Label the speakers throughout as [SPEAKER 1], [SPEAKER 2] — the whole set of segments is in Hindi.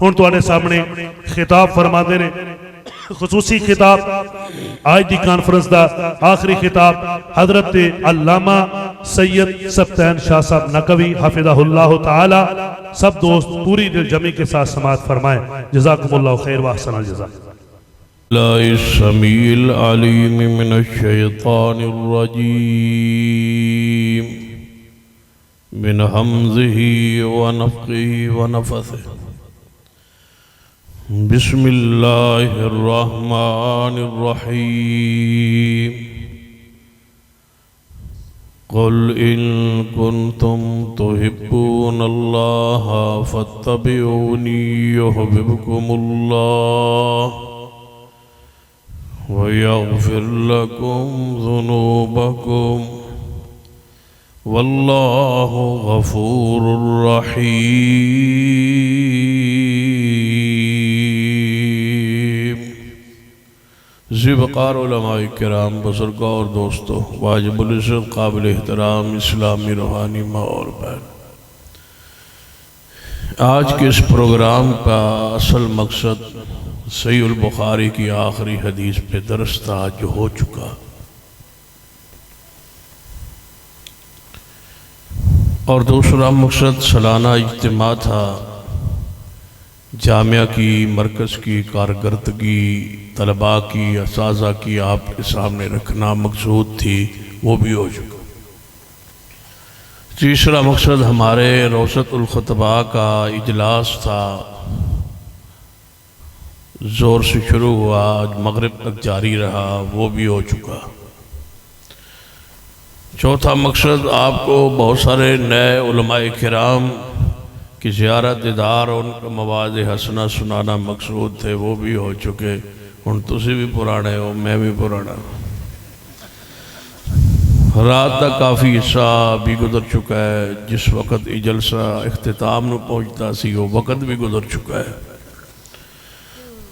[SPEAKER 1] हुण तुहाडे सामने खिताब फरमाते ने, खसूसी खिताब आज की कॉन्फ्रेंस का आखिरी खिताब हजरत अल्लामा सैयद सब्तैन शाह साहब नकवी हफिज़हुल्लाह ताला। सब दोस्त पूरी दिल जमी के साथ समाअत फरमाएं। जज़ाकुमुल्लाहु खैर व अहसनल जज़ा।
[SPEAKER 2] समील अलीम मिनश्शैतानिर रजीम मिन हमज़िही व नफ़्ख़िही व नफ़्सिही। बिस्मिल्लाहिर्रहमानिर्रहीम। क़ुल इन कुन्तुम तुहिब्बूनल्लाह फत्तबिऊनी युहब्बिबकुमुल्लाह व यग़फ़िर लकुम ज़ुनूबकुम वल्लाहु गफ़ूरुर रहीम। ज़िवक़ार उलमाए किराम, बुज़ुर्गों और दोस्तों, वाजिबुल इज़्ज़त काबिल एहतराम इस्लामी रूहानी माँ और बहन, आज के इस प्रोग्राम का असल मकसद सहीहुल बुखारी की आखिरी हदीस पे दरस था जो हो चुका, और दूसरा मकसद सालाना इज्तिमा था। जामिया की मरकज़ की कारकर्दगी तलबा की असाज़ा की आपके सामने रखना मकसूद थी, वो भी हो चुका। तीसरा मकसद हमारे रौसतुल खुतबा का इजलास था, ज़ोर से शुरू हुआ, मगरिब तक जारी रहा, वो भी हो चुका। चौथा मकसद आपको बहुत सारे नए उलमाए किराम की ज़ियारत दीदार और उनका मवाद हसना सुनाना मकसूद थे, वो भी हो चुके। हुण तुसी भी पुराने हो, मैं भी पुराना। रात का काफ़ी हिस्सा भी गुजर चुका है। जिस वक़्त ये जलसा इख्तिताम नूं पहुँचता सी, वो वक़्त भी गुजर चुका है।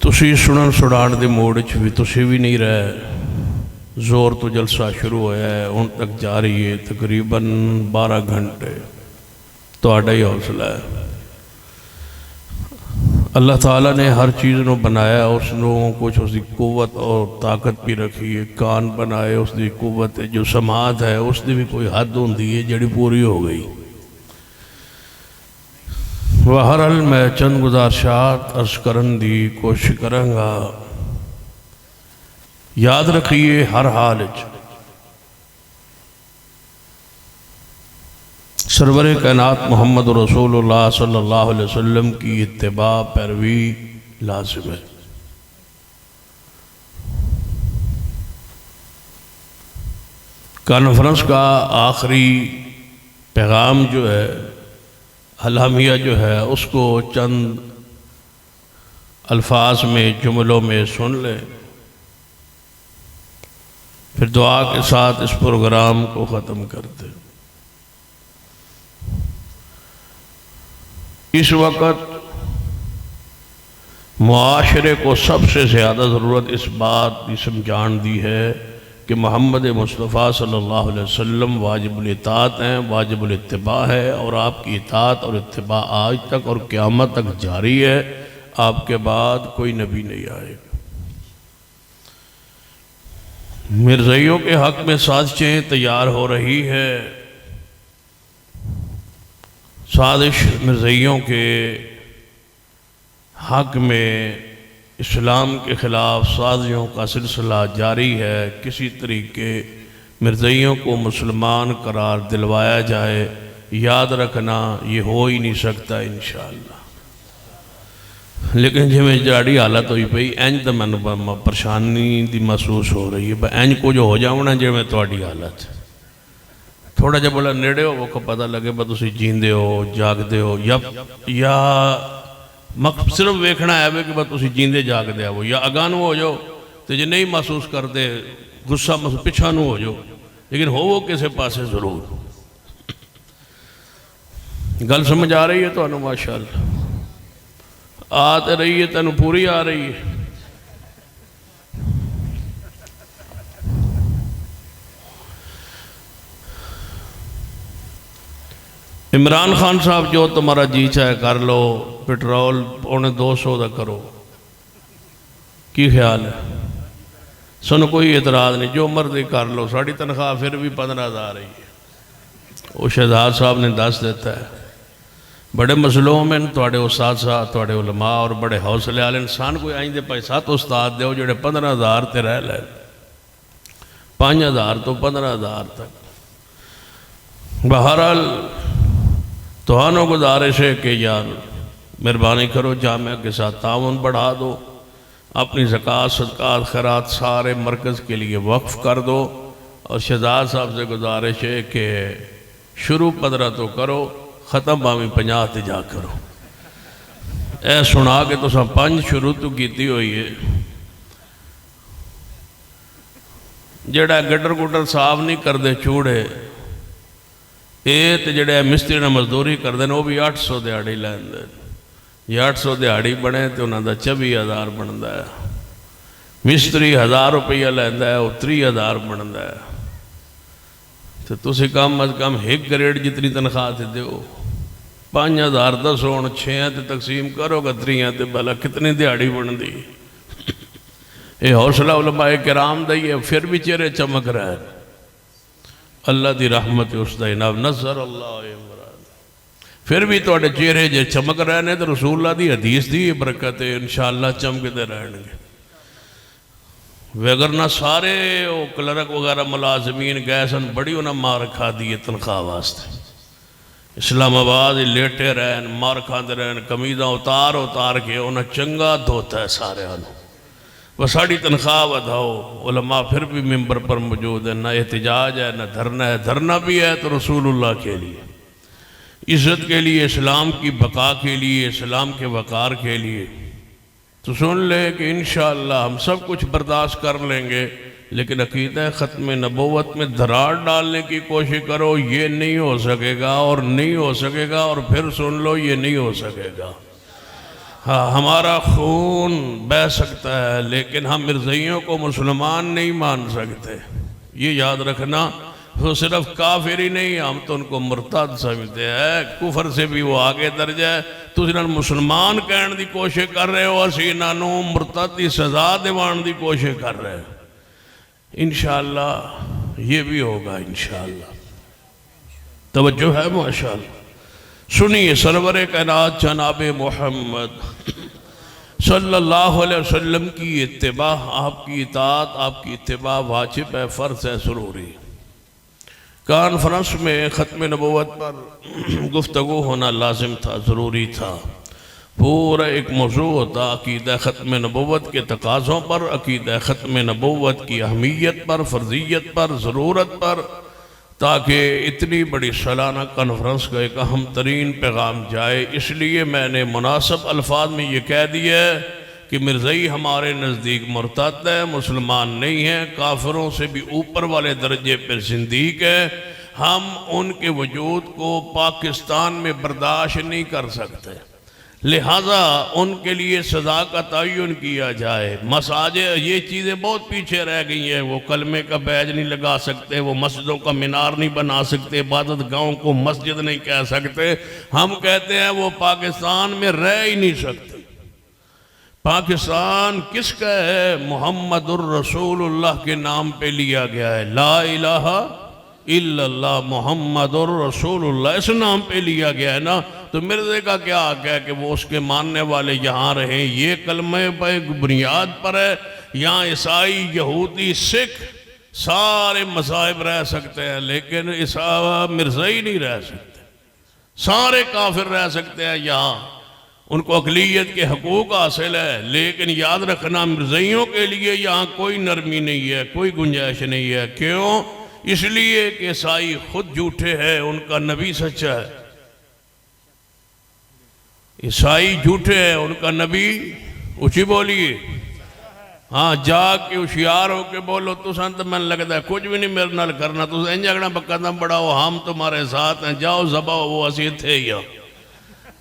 [SPEAKER 2] तुसी सुनन सुनाण दे मूड च भी तुसी भी नहीं रहे। जोर तो जलसा शुरू होया है, हुण तक जारी है, तकरीबन 12 घंटे। तुहाडा ही हौसला है। अल्लाह ताला ने हर चीज़ को बनाया, उसनों कुछ उसकी कुव्वत और ताकत भी रखी है। कान बनाए, उसकी कुव्वत है। जो समात है उसकी भी कोई हद होंदी है जिहड़ी पूरी हो गई। बहरहाल मैं चंद गुजारिशात अर्ज करन दी कोशिश करांगा। याद रखिए, हर हाल सरवर कायनात मोहम्मद रसूलुल्लाह सल्लल्लाहु अलैहि वसल्लम की इत्तिबा पैरवी लाजिम है। कॉन्फ्रेंस का आखिरी पैगाम जो है, हलामिया जो है, उसको चंद अल्फाज में, जुमलों में सुन लें, फिर दुआ के साथ इस प्रोग्राम को ख़त्म कर दें। इस वक़्त मुआशरे को सबसे ज़्यादा ज़रूरत इस बात की समझान दी है कि मोहम्मद मुस्तफ़ा सल्लल्लाहु अलैहि वसल्लम वाजिबुल इताअत हैं, वाजिबुल इत्तिबा है, और आपकी इताअत और इत्तिबा आज तक और क़यामत तक जारी है। आपके बाद कोई नबी नहीं आएगा। मिर्ज़इयों के हक़ में साजिशें तैयार हो रही है। साजिश मिर्ज़इयों के हक़ में इस्लाम के ख़िलाफ़ साजिशों का सिलसिला जारी है। किसी तरीके मिर्ज़इयों को मुसलमान करार दिलवाया जाए, याद रखना ये हो ही नहीं सकता इंशाअल्लाह। लेकिन जिमें जाड़ी हालत हुई पई, इंज तो मैं परेशानी दी महसूस हो रही है। इंज कुछ हो जाना जिमें तुहाडी हालत। थोड़ा जहा बोला नेड़े हो को पता लगे तुसीं जींदे हो, जागदे हो, या सिर्फ वेखना है कि तुसीं जींदे जागदे हो, या अगानू हो जाओ तो जे नहीं महसूस करते गुस्सा पिछा नू हो जाओ, लेकिन होवो किसी पासे जरूर। गल समझ आ रही है तो माशाअल्लाह? आ तो रही है, तेन पूरी आ रही है। इमरान खान साहब जो तुम्हारा जी चाहे कर लो, पेट्रोल 250 का करो, की ख्याल है? सुन कोई एतराज़ नहीं, जो मर्जी कर लो, साड़ी तनख्वाह फिर भी 15,000 ही है। वो शहजाद साहब ने दस देता है। बड़े मसलों में थोड़े उस्ताद साहब, थोड़े उलमा और बड़े हौसले वाले इंसान कोई आइंदे भाई 7 उस्ताद दो जोड़े 15,000 ते रह ले, 5,000 तो 15,000 तक। बहरहाल तुहानों गुजारिश है कि यार मेहरबानी करो, जामिया के साथ ताउन बढ़ा दो, अपनी ज़कात सदक़ात खैरात सारे मरकज़ के लिए वक्फ़ कर दो। और शहजाद साहब से गुजारिश है कि शुरू 15 तो करो, ख़त्म भावें 50 ते जा करो। ऐ सुना के तुसां 5 शुरू तो की हुई है। जेड़ा गटर गुटर साफ नहीं करते चूड़े, ये तो जेड़े मिस्त्री ने मजदूरी करते हैं, वो भी 800 दिहाड़ी लैंदे। जे 800 दिहाड़ी बने तो उन्होंने 24,000 बनता है। मिस्त्री 1,000 रुपया लैंदा है, वो 30,000 बनता है। तो तुम कम अज कम 1 ग्रेड जितनी तनख्वाह से दो, 5,000 दसो, हम 6 ते तकसीम करोगे 3 ते भला कितनी दिहाड़ी बनती। ये हौसला उलमाए किराम दा ही है, फिर भी चेहरे चमक रहे हैं। अल्लाह की रहमत उसका इनाम नज़र अल्लाह, फिर भी थोड़े चेहरे जे चमक रहे हैं तो रसूलुल्लाह की हदीस की बरकत है, इंशाअल्लाह चमकते रहेंगे। वगरना सारे वो क्लर्क वगैरह मुलाजमीन गए सन, बड़ी उन्हें मार खा दी है तनख्वाह वास्ते। इस्लामाबाद लेटे रहन, मार खाते रहन, कमीजा उतार उतार के उन्हें चंगा धोता है सारे। वह साड़ी तनख्वाह बढ़ाओ। उलमा फिर भी मिंबर पर मौजूद है, ना एहतजाज है ना धरना है। धरना भी है तो रसूलुल्लाह के लिए, इज़्ज़त के लिए, इस्लाम की बका के लिए, इस्लाम के वक़ार के लिए। तो सुन ले कि इंशाअल्लाह हम सब कुछ बर्दाश्त कर लेंगे, लेकिन अक़ीदा ख़त्म नबूवत में दरार डालने की कोशिश करो, ये नहीं हो सकेगा और नहीं हो सकेगा। और फिर सुन लो, ये नहीं हो सकेगा। हाँ, हमारा खून बह सकता है, लेकिन हम मिर्ज़इयों को मुसलमान नहीं मान सकते, ये याद रखना। तो सिर्फ काफिर ही नहीं, हम तो उनको मुर्तद समझते हैं। कुफर से भी वो आगे दर्जा है। तुम इन्होंने मुसलमान कहने की कोशिश कर रहे हो, असी इन्हों मुर्तद की सज़ा दिवाने की कोशिश कर रहे हैं। इंशाअल्लाह ये भी होगा इंशाअल्लाह। तवज्जो है माशाअल्लाह। सुनिए, सरवर कायनात जनाब मोहम्मद सल्लल्लाहु अलैहि वसल्लम की इत्तिबा, आपकी इताअत, आपकी इत्तिबा वाजिब है, फ़र्ज़ है, ज़रूरी। कॉन्फ्रेंस में ख़त्म नबूवत पर गुफ्तगू होना लाजिम था, ज़रूरी था। पूरा एक मौजू होता अक़ीदा ख़त्म नबूवत के तकाज़ों पर, अक़ीदा ख़त्म नबूवत की अहमियत पर, फ़र्ज़ियत पर, ज़रूरत पर, ताकि इतनी बड़ी सालाना कॉन्फ्रेंस का एक अहम तरीन पैगाम जाए। इसलिए मैंने मुनासिब अल्फाज में ये कह दिया कि मिर्ज़ई हमारे नज़दीक मुर्तद है, मुसलमान नहीं है, काफिरों से भी ऊपर वाले दर्जे पर ज़िंदीक है। हम उनके वजूद को पाकिस्तान में बर्दाश्त नहीं कर सकते, लिहाजा उनके लिए सज़ा का तयन किया जाए। मसाजिद, ये चीज़ें बहुत पीछे रह गई हैं। वो कलमे का बैज नहीं लगा सकते, वो मस्जिदों का मीनार नहीं बना सकते, इबादत गाहों को मस्जिद नहीं कह सकते। हम कहते हैं वो पाकिस्तान में रह ही नहीं सकते। पाकिस्तान किसका है? मुहम्मदुर रसूलुल्लाह के नाम पे लिया गया है। ला इलाहा इल्लल्लाह मुहम्मदुर रसूलुल्लाह इस नाम पे लिया गया है ना। तो मिर्ज़े का क्या हक़ है कि वो उसके मानने वाले यहाँ रहें? ये कलमे पर बुनियाद पर है। यहाँ ईसाई, यहूदी, सिख सारे मज़ाहिब रह सकते हैं, लेकिन ईसा मिर्ज़ई नहीं रह सकते। सारे काफिर रह सकते हैं यहाँ, उनको अक़लियत के हकूक़ हासिल है। लेकिन याद रखना, मिर्ज़इयों के लिए यहाँ कोई नरमी नहीं है, कोई गुंजाइश नहीं है। क्यों? इसलिए कि ईसाई खुद झूठे हैं, उनका नबी सच्चा है। ईसाई झूठे हैं, उनका नबी, ऊँची बोलिए, हाँ, जाग के होशियार होके बोलो। तुम तो मन लगता है कुछ भी नहीं मेरे नाल करना, तुम इंज आखना कदम बढ़ाओ, हम तुम्हारे साथ हैं, जाओ ज़बाओ, वो असी इत्थे ही आ।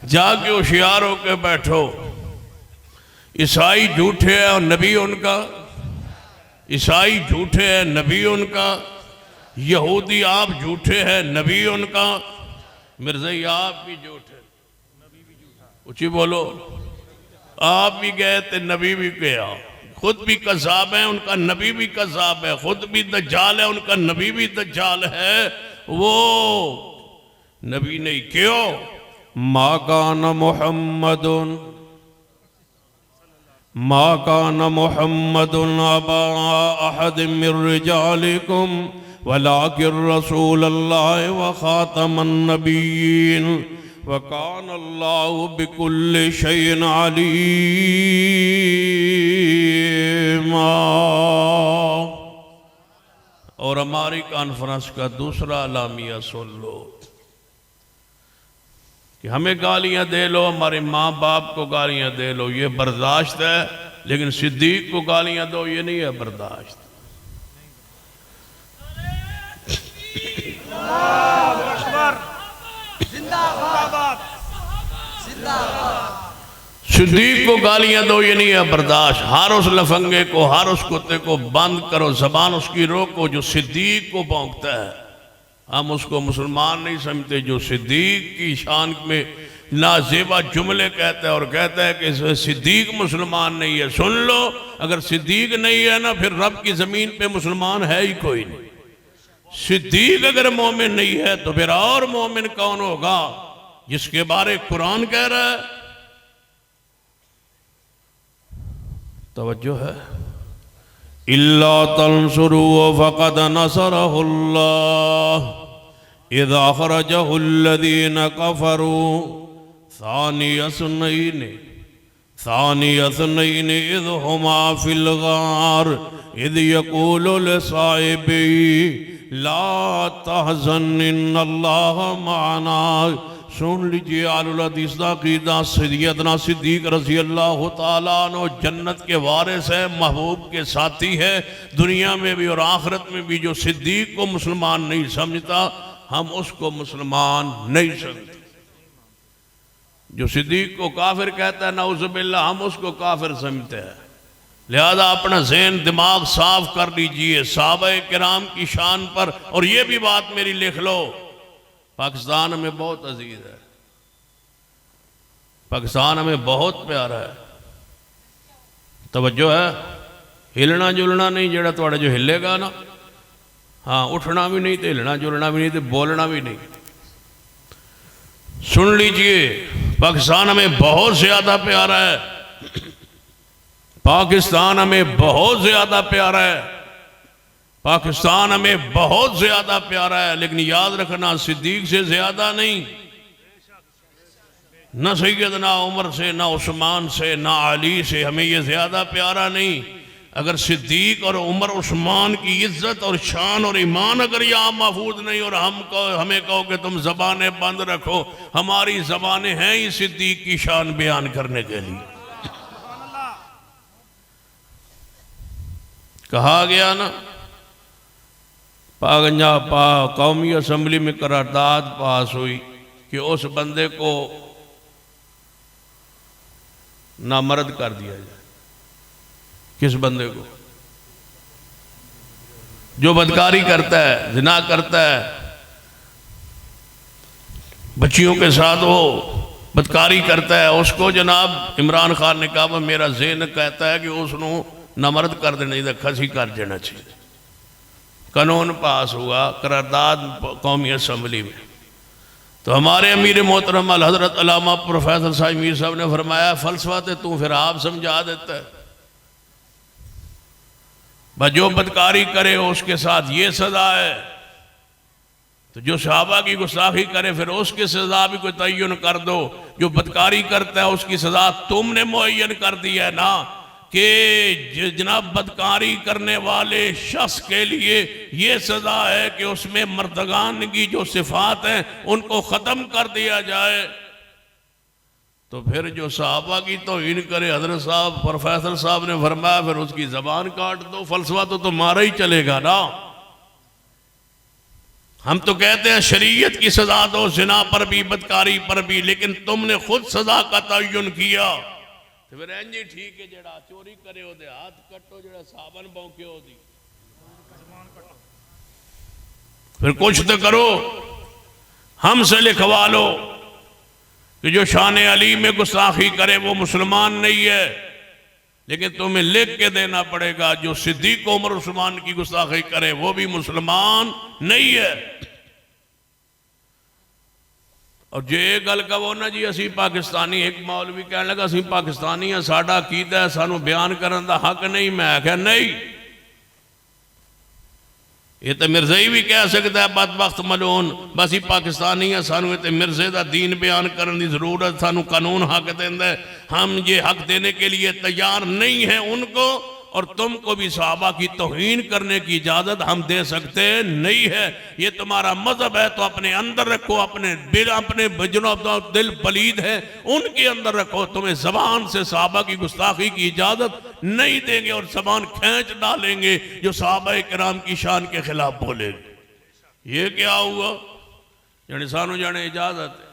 [SPEAKER 2] जाके होशियार होके बैठो। ईसाई झूठे हैं और नबी उनका, ईसाई झूठे हैं, नबी उनका। यहूदी आप झूठे हैं, नबी उनका। मिर्ज़ाई आप भी झूठे, ऊंची बोलो। आप भी गए थे, नबी भी गया, खुद भी कज़ाब है, उनका नबी भी कज़ाब है, खुद भी दज्जाल है, उनका नबी भी दज्जाल है। वो नबी नहीं क्यों? मा काना मुहम्मदुन अबा अहदिम मिर रिजालिकुम वलाकिन रसूलल्लाह व खातमन नबिय्यीन व कान अल्लाहु बिकुल्लि शैइन अलीमा। और हमारी कॉन्फ्रेंस का दूसरा अलामिया सुन लो कि हमें गालियां दे लो, हमारे माँ बाप को गालियां दे लो, ये बर्दाश्त है, लेकिन सिद्दीक को गालियां दो, ये नहीं है बर्दाश्त। सिद्दीक को गालियां दो, ये नहीं है बर्दाश्त। हर उस लफंगे को, हर उस कुत्ते को बंद करो, जबान उसकी रोको जो सिद्दीक को भौंकता है। हम उसको मुसलमान नहीं समझते जो सिद्दीक की शान में नाजेबा जुमले कहता है और कहता है कि सिद्दीक मुसलमान नहीं है। सुन लो, अगर सिद्दीक नहीं है ना, फिर रब की जमीन पे मुसलमान है ही कोई नहीं। सिद्दीक अगर मोमिन नहीं है तो फिर और मोमिन कौन होगा जिसके बारे कुरान कह रहा है? तवज्जो है। इल्ला तंसुरू फक़द नसरहुल्लाह इज़ अख़रजहुल्लज़ीना कफ़रू सानी असनैन इज़ हुमा फिल गार इज़ यक़ूलु लिसाहिबिही ला तहज़न इन्नल्लाह मअना। सुन लीजिए, आलुल हदीस दा अक़ीदा सैयदना सिद्दीक रज़ी अल्लाह तआला अन्हु जन्नत के वारिस है, महबूब के साथी है, दुनिया में भी और आखिरत में भी। जो सिद्दीक को मुसलमान नहीं समझता, हम उसको मुसलमान नहीं समझते। जो सिद्दीक को काफिर कहता है, नाउज़ुबिल्लाह, हम उसको काफिर समझते हैं। लिहाजा अपना ज़हन दिमाग साफ कर लीजिए सहाबाए किराम की शान पर। और ये भी बात मेरी लिख लो, पाकिस्तान हमें बहुत अजीज है, पाकिस्तान हमें बहुत प्यारा है। तवज्जो है, हिलना जुलना नहीं, जेड़ा थोड़ा जो हिलेगा ना, हाँ, उठना भी नहीं, तो हिलना जुलना भी नहीं, तो बोलना भी नहीं। सुन लीजिए, पाकिस्तान हमें बहुत ज्यादा प्यारा है, पाकिस्तान हमें बहुत ज्यादा प्यारा है, पाकिस्तान हमें बहुत ज्यादा प्यारा है। लेकिन याद रखना, सिद्दीक से ज्यादा नहीं, न सैयदना उमर से, न उस्मान से, न अली से, हमें ये ज्यादा प्यारा नहीं। अगर सिद्दीक और उमर उस्मान की इज्जत और शान और ईमान अगर यहाँ महफूज नहीं, और हमें कहो कि तुम जबानें बंद रखो, हमारी जबानें हैं ही सिद्दीक की शान बयान करने के लिए। कहा गया ना, कौमी असम्बली में करारदाद पास हुई कि उस बंदे को नामर्द कर दिया जाए। किस बंदे को? जो बदकारी करता है, जिना करता है, बच्चियों के साथ वो बदकारी करता है, उसको जनाब इमरान खान ने कहा, मेरा ज़हन कहता है कि उसको नामर्द कर देना चाहिए, खसी कर देना चाहिए। कानून पास हुआ, करारदाद कौमी असम्बली में। तो हमारे अमीर मोहतरम अल हज़रत अल्लामा प्रोफेसर साहिब मीर साहब ने फरमाया, फलसफा तो तू फिर आप समझा देता है, बस जो बदकारी करे उसके साथ ये सजा है, तो जो सहाबा की गुस्ताखी करे फिर उसकी सजा भी कोई तयन कर दो। जो बदकारी करता है उसकी सजा तुमने मुअय्यन कर दी है ना, कि जनाब बदकारी करने वाले शख्स के लिए ये सजा है कि उसमें मर्दगान की जो सिफात हैं उनको ख़त्म कर दिया जाए। तो फिर जो सहाबा की तौहीन करे, हज़रत साहब प्रोफेसर साहब ने फरमाया, फिर उसकी ज़बान काट दो, फलसफा तो तुम्हारा ही चलेगा ना। हम तो कहते हैं शरीयत की सजा दो, जिना पर भी, बदकारी पर भी, लेकिन तुमने खुद सजा का तयन किया। तो फिर इंज ही ठीक है, जेड़ा चोरी करे ओदे हाथ कटो, जेड़ा साबन भौंके ओदी फिर कुछ तो करो। हमसे लिखवा लो कि जो शान अली में गुस्ताखी करे वो मुसलमान नहीं है, लेकिन तुम्हें लिख के देना पड़ेगा जो सिद्दीक उमर उस्मान की गुस्ताखी करे वो भी मुसलमान नहीं है। और जो ये गल कहो ना जी असी पाकिस्तानी, एक मौलवी कहने लगा असी पाकिस्तानी हैं, साडा अकीदा है, सानू बयान करने का हक नहीं। मैं आख्या नहीं, ये तो मिर्ज़ई भी कह सकता है बदबख्त मलून बस ही पाकिस्तानी है, सानू ये मिर्ज़े का दीन बयान करने की जरूरत, सानू कानून हक देंदा है, हम ये हक देने के लिए तैयार नहीं है उनको, और तुमको भी सहाबा की तौहीन करने की इजाजत हम दे सकते नहीं है। ये तुम्हारा मजहब है तो अपने अंदर रखो, अपने दिल पलीद है उनके अंदर रखो। तुम्हें जबान से सहाबा की गुस्ताखी की इजाजत नहीं देंगे और जबान खींच डालेंगे जो सहाबा किराम की शान के खिलाफ बोलेंगे। ये क्या हुआ? यानी सानू जाने इजाजत है,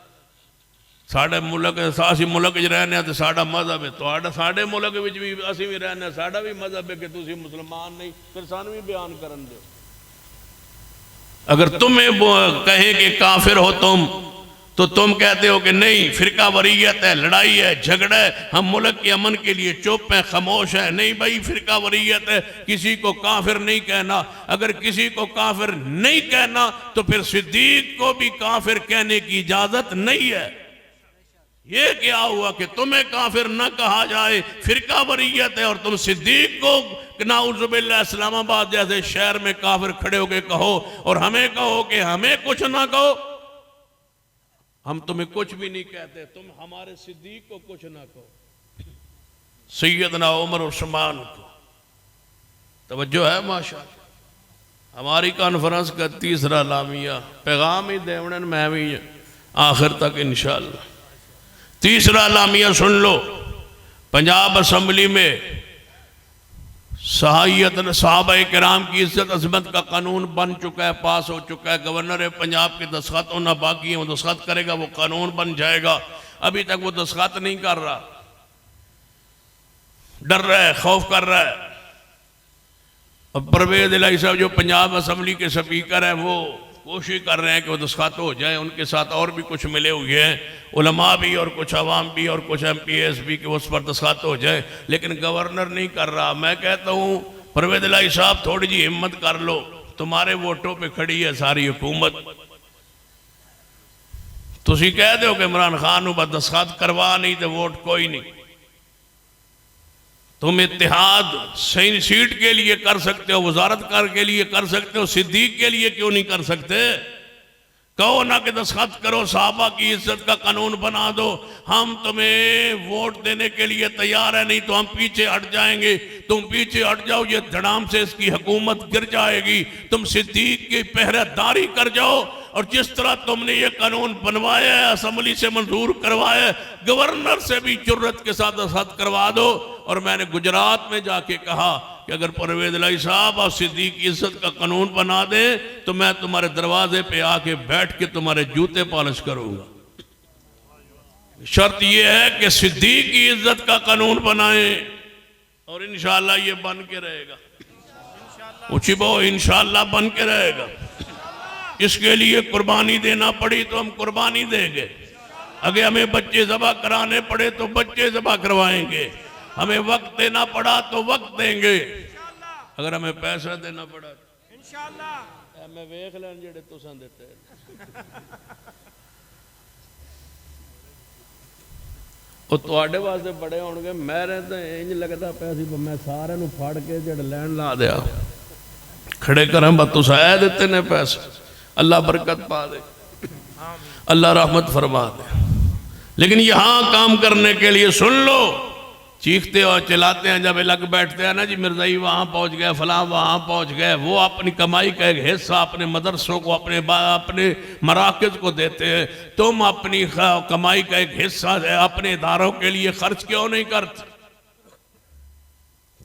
[SPEAKER 2] साढ़े मुल्क असी मुल्क च रहने तो साढ़ा मजहब है, तो साढ़े मुल्क भी असी भी रहने साढ़ा भी मजहब है कि तुसी मुसलमान नहीं, फिर सानू भी बयान करन दो। अगर तुम्हें कहें कि काफिर हो तुम, तो तुम कहते हो कि नहीं फिरका वरीयत है, लड़ाई है, झगड़ा है, हम मुल्क के अमन के लिए चुप हैं, खामोश है। नहीं भाई, फिरका वरीयत है, किसी को काफिर नहीं कहना। अगर किसी को काफिर नहीं कहना तो फिर सिद्दीक को भी काफिर कहने की इजाजत नहीं है। ये क्या हुआ कि तुम्हें काफिर न कहा जाए, फिरका वरीयत है, और तुम सिद्दीक को नाउजुबिल्लाह इस्लामाबाद जैसे शहर में काफिर खड़े होके कहो और हमें कहो कि हमें कुछ ना कहो। हम तुम्हें कुछ भी नहीं कहते, तुम हमारे सिद्दीक को कुछ ना कहो, सैयदना उमर उस्मान को। तवज्जो है माशाअल्लाह। हमारी कॉन्फ्रेंस का तीसरा लामिया पैगाम ही देवड़न मैं भी आखिर तक इंशाअल्लाह। तीसरा लामिया सुन लो, पंजाब असम्बली में सहाबा किराम की इज्जत अजमत का कानून बन चुका है, पास हो चुका है। गवर्नर पंजाब के दस्तखत होना बाकी है, वो दस्तखत करेगा, वो कानून बन जाएगा। अभी तक वो दस्तखत नहीं कर रहा, डर रहा है, खौफ कर रहा है। अब परवेज इलाही साहब जो पंजाब असम्बली के स्पीकर हैं वो कोशिश कर रहे हैं कि वो दस्तखत हो जाए। उनके साथ और भी कुछ मिले हुए हैं, उलमा भी और कुछ अवाम भी और कुछ MPs भी, कि उस पर दस्तखत हो जाए, लेकिन गवर्नर नहीं कर रहा। मैं कहता हूँ परवेज इलाही साहब थोड़ी जी हिम्मत कर लो, तुम्हारे वोटों पे खड़ी है सारी हुकूमत। तुसी कह दो कि इमरान खान बस दस्तखत करवा, नहीं तो वोट कोई नहीं। तुम इत्तेहाद सही सीट के लिए कर सकते हो, वजारत कर के लिए कर सकते हो, सिद्दीक के लिए क्यों नहीं कर सकते? कहो ना कि दस्तखत करो, सहाबा की इज्जत का कानून बना दो, हम तुम्हें वोट देने के लिए तैयार है, नहीं तो हम पीछे हट जाएंगे। तुम पीछे हट जाओ, ये धड़ाम से इसकी हुकूमत गिर जाएगी। तुम सिद्दीक की पहरेदारी कर जाओ, और जिस तरह तुमने ये कानून बनवाया है, असम्बली से मंजूर करवाया, गवर्नर से भी जुर्रत के साथ दस्तखत करवा दो। और मैंने गुजरात में जाके कहा कि अगर परवेज इलाही साहब और सिद्दीक की इज्जत का कानून बना दे तो मैं तुम्हारे दरवाजे पे आके बैठ के तुम्हारे जूते पॉलिश करूंगा। शर्त यह है कि सिद्दीक की इज्जत का कानून बनाए, और इंशाअल्लाह ये बन के रहेगा। ऊंची बो, इंशाअल्लाह बन के रहेगा। इसके लिए कुर्बानी देना पड़ी तो हम कुर्बानी देंगे। अगर हमें बच्चे ज़बह कराने पड़े तो बच्चे ज़बह करवाएंगे, हमें वक्त देना पड़ा तो वक्त देंगे, अगर हमें पैसा देना पड़ा इंशाअल्लाह मैं वेख लैन जेड़े तुसां देते ਉਹ ਤੁਹਾਡੇ ਵਾਸਤੇ बड़े होणगे। मेरे तो इंज लगता पिया सी मैं सारे नूं फड़ के जेड़ लैन ला दिया खड़े करा, बस तुसां ऐ दित्ते ने पैसे। अल्लाह बरकत पा दे, अल्लाह रहमत फरमा दे। लेकिन यहाँ काम करने के लिए सुन लो, चीखते और चिल्लाते हैं, जब लग बैठते हैं ना जी मिर्ज़ाई वहाँ पहुँच गए, फलां वहाँ पहुँच गए, वो अपनी कमाई का एक हिस्सा अपने मदरसों को, अपने मराकज़ को देते हैं। तुम अपनी कमाई का एक हिस्सा अपने इदारों के लिए खर्च क्यों नहीं करते?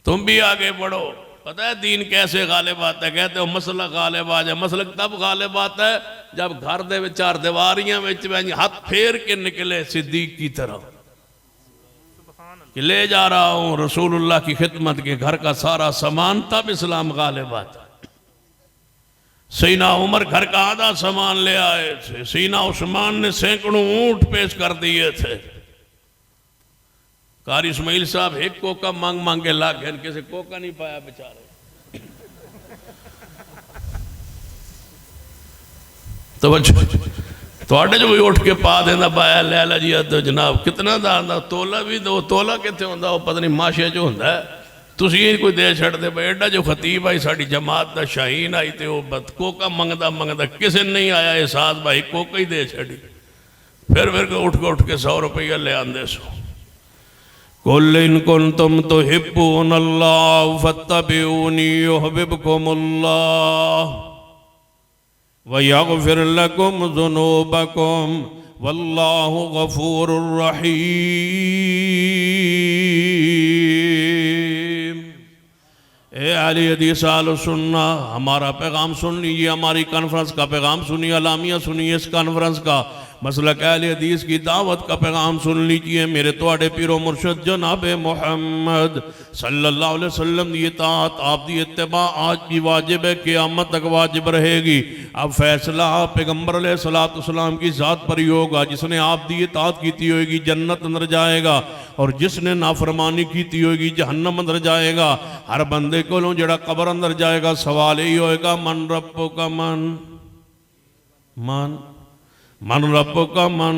[SPEAKER 2] तुम भी आगे बढ़ो। पता है दीन कैसे गालिब आता है? कहते हो मसलक गालिब आ जाए। मसलक तब गालिब आता है जब घर दे चार दीवारियां हाथ फेर के निकले सिद्दीक की तरह कि ले जा रहा हूं रसूलुल्लाह की खिदमत के घर का सारा सामान, तब इस्लाम गालिब आता है। सैयदना उमर घर का आधा सामान ले आए थे, सैयदना उस्मान ने सैकड़ों ऊंट पेश कर दिए थे। कारी इस्माइल साहब एक कोका मांग मांग के ला गए, किसी कोका नहीं पाया बेचारे। तो थोड़े जो भी उठ के पा देना पाया ले ला जी तो जनाब कितना दा आंदा तोला भी दो तोला कितने होंदा वो पता नहीं माशे जो होंदा है तुसी ही कोई दे छड़ते भाई एडा जो खतीब आई साड़ी जमात का शाहीन आई तो वो कोका मंगदा मंगदा किसी नहीं आया एहसास भाई कोका ही दे छड़ी। फिर उठ के 100 रुपया ले आंदे सो। कुल इन कुंतुम तुहिब्बूनल्लाह फत्तबिऊनी युहिब्बुकुमुल्लाह व यगफिर लकुम ज़ुनूबकुम वल्लाहु गफूरुर रहीम। ए अहले हदीस अहले सुन्ना, हमारा पैगाम सुन लीजिए, हमारी कॉन्फ्रेंस का पैगाम सुनिए, अलामिया सुनिए, इस कॉन्फ्रेंस का मसलक अहले हदीस की दावत का पैगाम सुन लीजिए। मेरे तुहाडे पीरो मुर्शद जनाब मोहम्मद सल्लल्लाहु अलैहि वसल्लम की इताअत आप दी इत्तिबा आज भी वाजिब है, क़यामत तक वाजिब रहेगी। अब फैसला पैगंबर अलैहिस्सलाम की ज़ात पर ही होगा। जिसने आप दी इताअत की होगी जन्नत अंदर जाएगा और जिसने नाफरमानी की होगी जहन्नम अंदर जाएगा। हर बंदे को जड़ा कब्र अंदर जाएगा सवाल यही होएगा मन रब्बुका मन मन मन रब्बुका मन।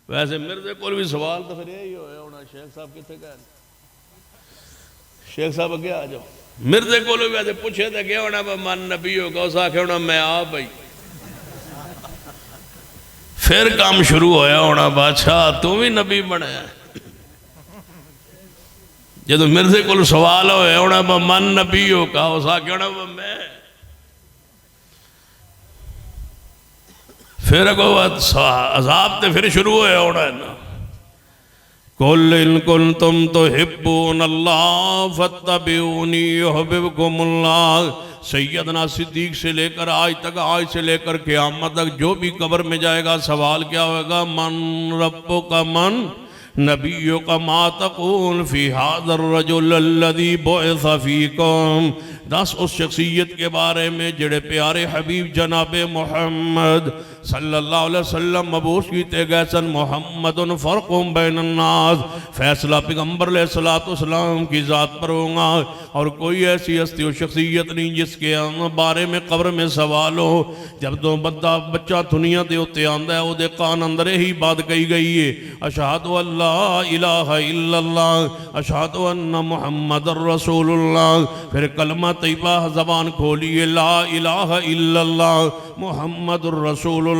[SPEAKER 2] वैसे मेरे को भी सवाल तो फिर यही होना शेख साहब कितने गए, शेख साहब अगे आ जाओ। मेरे को भी वैसे पूछे तो क्या होना मन नबी होगा उस आखे होना मैं आप भाई। फिर काम शुरू होया होना बादशाह तू भी नबी बने। जो मेरे को सवाल होया होना मन नबी होगा उस आखे होना मैं। फिर अगो अजाब तो फिर शुरू होया होना है ना। कुल इन कुंतुम तुहिब्बूनल्लाह फत्तबिऊनी युहिब्बुकुमुल्लाह। सैयदना सिद्दीक से लेकर आज तक, आज से लेकर क़यामत तक जो भी कब्र में जाएगा सवाल क्या होगा मन रब्बुका मन नबियुका मा तक़ूल फी हाज़र रजुल अल्लज़ी बुइसा फ़ीकुम। दस उस शख्सियत के बारे में जेड़े प्यारे हबीब जनाब मोहम्मद सल्लल्लाहु अलैहि वसल्लम मबूस कीते गए सन। मुहम्मदुन फ़र्क़ुम बैनन नास, फैसला पैगंबर अलैहिस्सलाम की ज़ात पर होगा और कोई ऐसी हस्ती और शख्सियत नहीं जिसके बारे में कब्र में सवाल हो। जब तो बंदा बच्चा दुनिया के उत्ते आंदा है उहदे कान अंदर यही बात कही गई है अशहदु अल्ला इलाहा इल्लल्लाह अशहदु अन्ना मुहम्मदुर रसूलुल्लाह। फिर कलमा तैयबा ज़बान खोलिए ला इलाहा इल्लल्लाह मुहम्मदुर रसूलुल्लाह।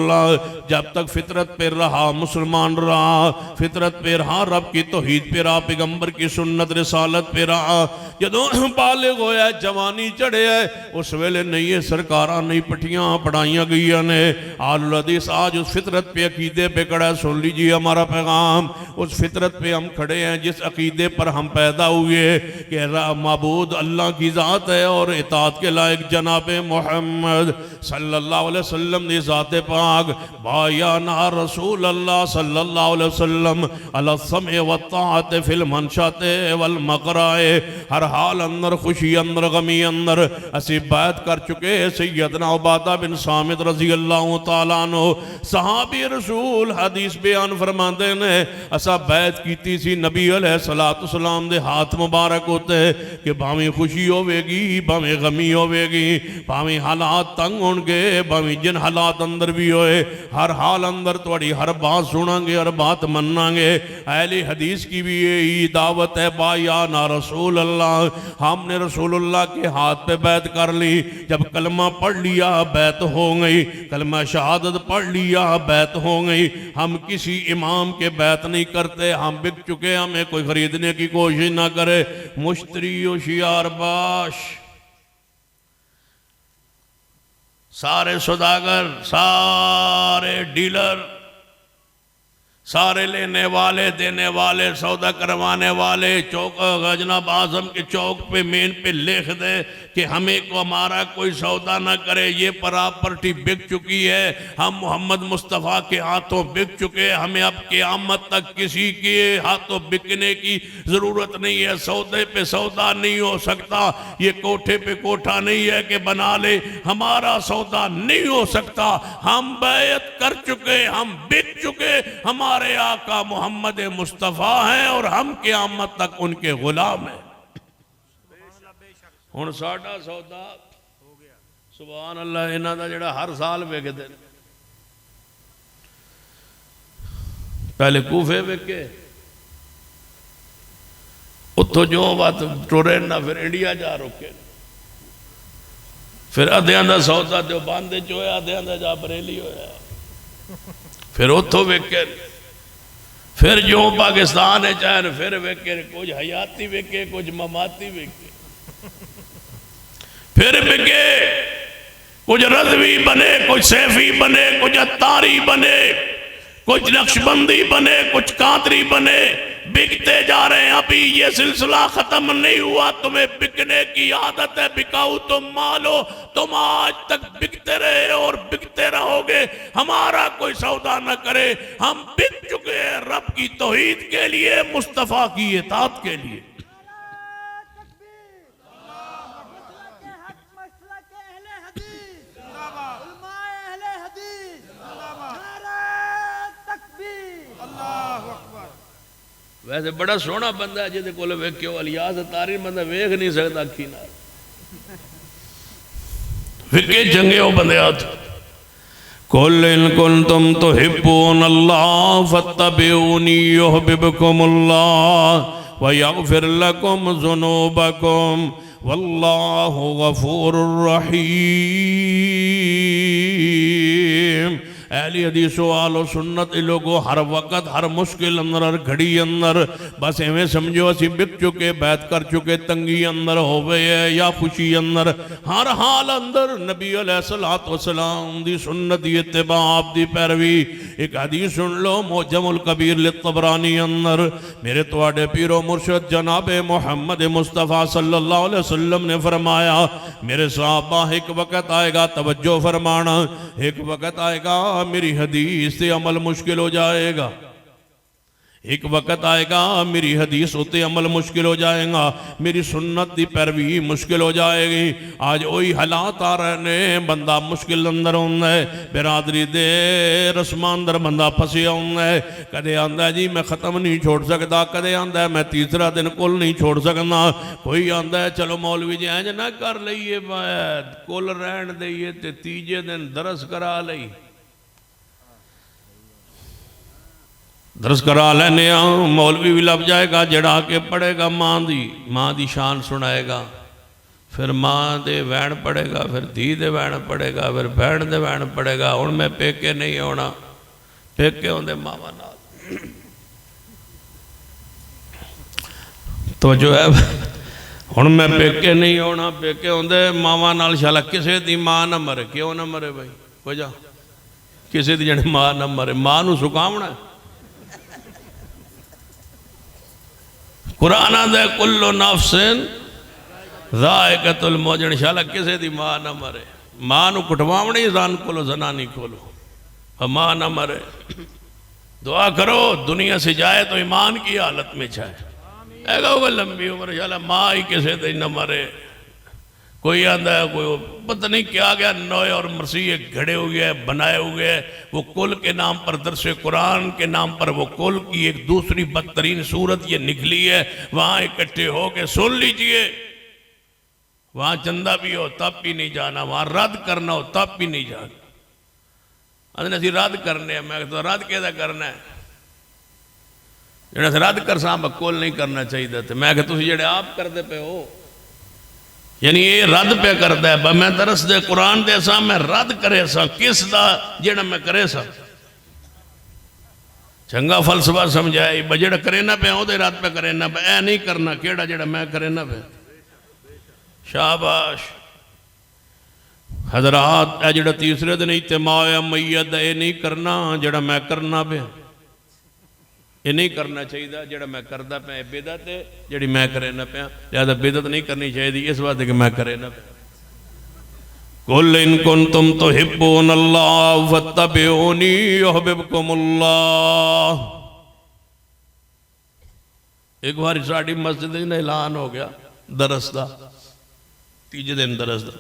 [SPEAKER 2] जब तक फितरत पे रहा मुसलमान रहा, फितरत पे रहा, रब की तौहीद पे रहा, पैगंबर की सुन्नत रिसालत पे रहा। जदों बालिग होया जवानी चढ़े है उस वेले नहीं है सरकारां नहीं पट्टियां पढ़ाइया गई ने। आलुल हदीस आज उस फितरत पे अकीदे पे खड़ा है। सुन लीजिए हमारा पैगाम, उस फितरत पे हम खड़े हैं जिस अकीदे पर हम पैदा हुए कि माबूद अल्लाह की ज़ात है और इताअत के लायक जनाब मोहम्मद सल्लल्लाहु अलैहि वसल्लम ने ज़ात पाक बायाना रसूल अल्लाह सल्लल्लाहु अलैहि वसल्लम अला समय व ताअत फिल मनशाते वल मकराए। हर हाल अंदर खुशी अंदर गमी अंदर असी बैत कर चुके सैयदना उबादा बिन सामित रजी अल्लाह तआला अन्हु सहाबी रसूल हदीस बयान फरमाते ने असा बैत कीती सी नबी अलैहिस्सलातु वस्सलाम दे हाथ मुबारक होते कि भावें खुशी होवेगी भावें गमी होवेगी, भावें हालात तंग होंगे भावें जिन हालात अंदर भी होए, हर हाल अंदर थोड़ी हर बात सुनांगे हर बात मनांगे। अहले हदीस की भी यही दावत है बायाना रसूल अल्लाह। हमने रसूलुल्लाह के हाथ पे बैत कर ली। जब कलमा पढ़ लिया बैत हो गई, कलमा शहादत पढ़ लिया बैत हो गई। हम किसी इमाम के बैत नहीं करते, हम बिक चुके, हमें कोई खरीदने की कोशिश ना करे। मुश्तरी होशियार बाश, सारे सौदागर सारे डीलर सारे लेने वाले देने वाले सौदा करवाने वाले चौक गजनब आजम के चौक पे मेन पे लिख दे कि हमें को हमारा कोई सौदा ना करे, ये प्रॉपर्टी बिक चुकी है, हम मोहम्मद मुस्तफ़ा के हाथों बिक चुके, हमें अब क़यामत तक किसी के हाथों बिकने की ज़रूरत नहीं है, सौदे पे सौदा नहीं हो सकता, ये कोठे पे कोठा नहीं है कि बना ले, हमारा सौदा नहीं हो सकता, हम बैत कर चुके, हम बिक चुके, हमारे आका मोहम्मद मुस्तफ़ा हैं और हम क़यामत तक उनके गुलाम हैं। हुण साडा सौदा सुभान अल्लाह इन्हां दा जिहड़ा हर साल विकदे ने, पहले कूफे विके, उत्थों जो बात टुरे ना फिर इंडिया जा रुके, फिर अद्धियां दा सौदा देवबंद च होया, अद्धियां दा जा बरेली होया, फिर उत्थों विके, फिर जो पाकिस्तान है चाहे फिर विके, कुछ हयाती विके कुछ ममाती विके, फिर बिके, कुछ रज़वी बने, कुछ सैफी बने, कुछ अत्तारी बने, कुछ नक्शबंदी बने, कुछ कादरी बने, बिकते जा रहे हैं। अभी ये सिलसिला खत्म नहीं हुआ, तुम्हें बिकने की आदत है, बिकाऊ तुम मालो, तुम आज तक बिकते रहे और बिकते रहोगे, हमारा कोई सौदा न करे, हम बिक चुके हैं रब की तौहीद के लिए, मुस्तफ़ा की इताअत के लिए। वैसे बड़ा सोहना बंदा है जिहदे कोल वेख्यो अलियास तारी बंदा वेख नहीं सकता अखी नाल, विके चंगे हो बंदे हाथ। कुल इन कुंतुम तुहिब्बूनल्लाह फत्तबिऊनी युहब्बिबकुमुल्लाह व यगफिर लकुम ज़ुनूबकुम वल्लाहु गफूरुर रहीम। अहले हदीस वालो सुन्नत लोगो हर वक्त हर मुश्किल अंदर हर घड़ी अंदर बस एवें समझो असी बिक चुके, बैत कर चुके, तंगी अंदर होवे है या खुशी अंदर, हर हाल अंदर नबी अलैहिस्सलातु वस्सलाम दी सुन्नत दी इत्तिबा आप दी पैरवी। एक हदीस सुन लो मुअज्जमुल कबीर लित्तबरानी अंदर, मेरे तुहाडे पीरो मुर्शिद जनाबे मोहम्मद मुस्तफ़ा सल्लल्लाहु अलैहि वसल्लम ने फरमाया, मेरे सहाबा एक वक्त आएगा, तवज्जो फरमाना, एक वक्त आएगा मेरी हदीस से अमल मुश्किल हो जाएगा, एक वक्त आएगा मेरी हदीस होते अमल मुश्किल हो जाएगा, मेरी सुन्नत की पैरवी मुश्किल हो जाएगी। आज वही हालात आ रहे ने, बंदा मुश्किल अंदर होंदा है, बिरादरी दे रस्मां अंदर बंदा फसिया होंदा है, कदे आंदा जी मैं ख़त्म नहीं छोड़ सकता, कदे आंदा है मैं तीसरा दिन कुल नहीं छोड़ सकता, कोई आंदा है चलो मौलवी जी इंज ना कर लईए कुल रहन दईए ते तीजे दिन दरस करा लई, दरस करा लेने मौलवी भी लग जाएगा जड़ा के पढ़ेगा, माँ दी शान सुनाएगा, फिर माँ दे वैन पढ़ेगा, फिर धी दे वैन पढ़ेगा, फिर भैन दे वैन पढ़ेगा। हुण मैं पेके नहीं आना, पेके होंदे मावा नाल तो जो है, हुण मैं पेके नहीं आना, पेके होंदे मावा नाल। शाला किसे दी माँ ना मरे, क्यों ना मरे भाई, वजह किसे दी जड़ी माँ ना मरे, माँ नूं सुकावना। कुरान आंदा कुल्लु नफ्सिन ज़ाइक़तुल मौत, शाला किसे दी माँ ना मरे, माँ नूं कुटवावणी जान कोलो जनानी कोलो, माँ ना मरे। दुआ करो दुनिया से जाए तो ईमान की हालत में जाए, ऐसा होगा लंबी उम्र, शाला माँ ही किसे दी न मरे। कोई आंदा है कोई पता नहीं क्या गया, नोए और मसीह घड़े हुए हैं, बनाए हुए हैं, वो कुल के नाम पर दरसे कुरान के नाम पर वो कुल की एक दूसरी बदतरीन सूरत ये निकली है। वहाँ इकट्ठे हो के सुन लीजिए, वहाँ चंदा भी हो तब भी नहीं जाना, वहाँ रद्द करना हो तब भी नहीं जाना। अरे असी रद्द करने, मैं तो रद्द कैसा करना है, जो रद्द कर सा कुल नहीं करना चाहिए थे। मैं तुम जेडे आप करते पे हो, यानी ये रद्द पे करता है, मैं दरस दे कुरान दे सा, मैं रद्द करे सा किस दा जेड़ा मैं करे सा। चंगा फलसफा समझाए जेड़ा करे ना पे ओदे रद्द पे करे ना पे, ऐ नहीं करना केड़ा जेड़ा मैं करे ना पे। शाबाश हजरात, ए जेड़ा तीसरे दिन इज्तिमा मैयत ए नहीं करना जेड़ा मैं करना पे। ये नहीं करना चाहिए जेड़ा मैं करदा पे बेदत है जेड़ी मैं करे ना पिया लिहाजा बेदत नहीं करनी चाहिए इस वास्ते कि मैं करे ना पिया कुल इन कुंतुम तुहिब्बूनल्लाह फत्तबिऊनी युहिब्बुकुमुल्लाह। एक बार साड़ी मस्जिद में ऐलान हो गया दरस का तीजे दिन दरस का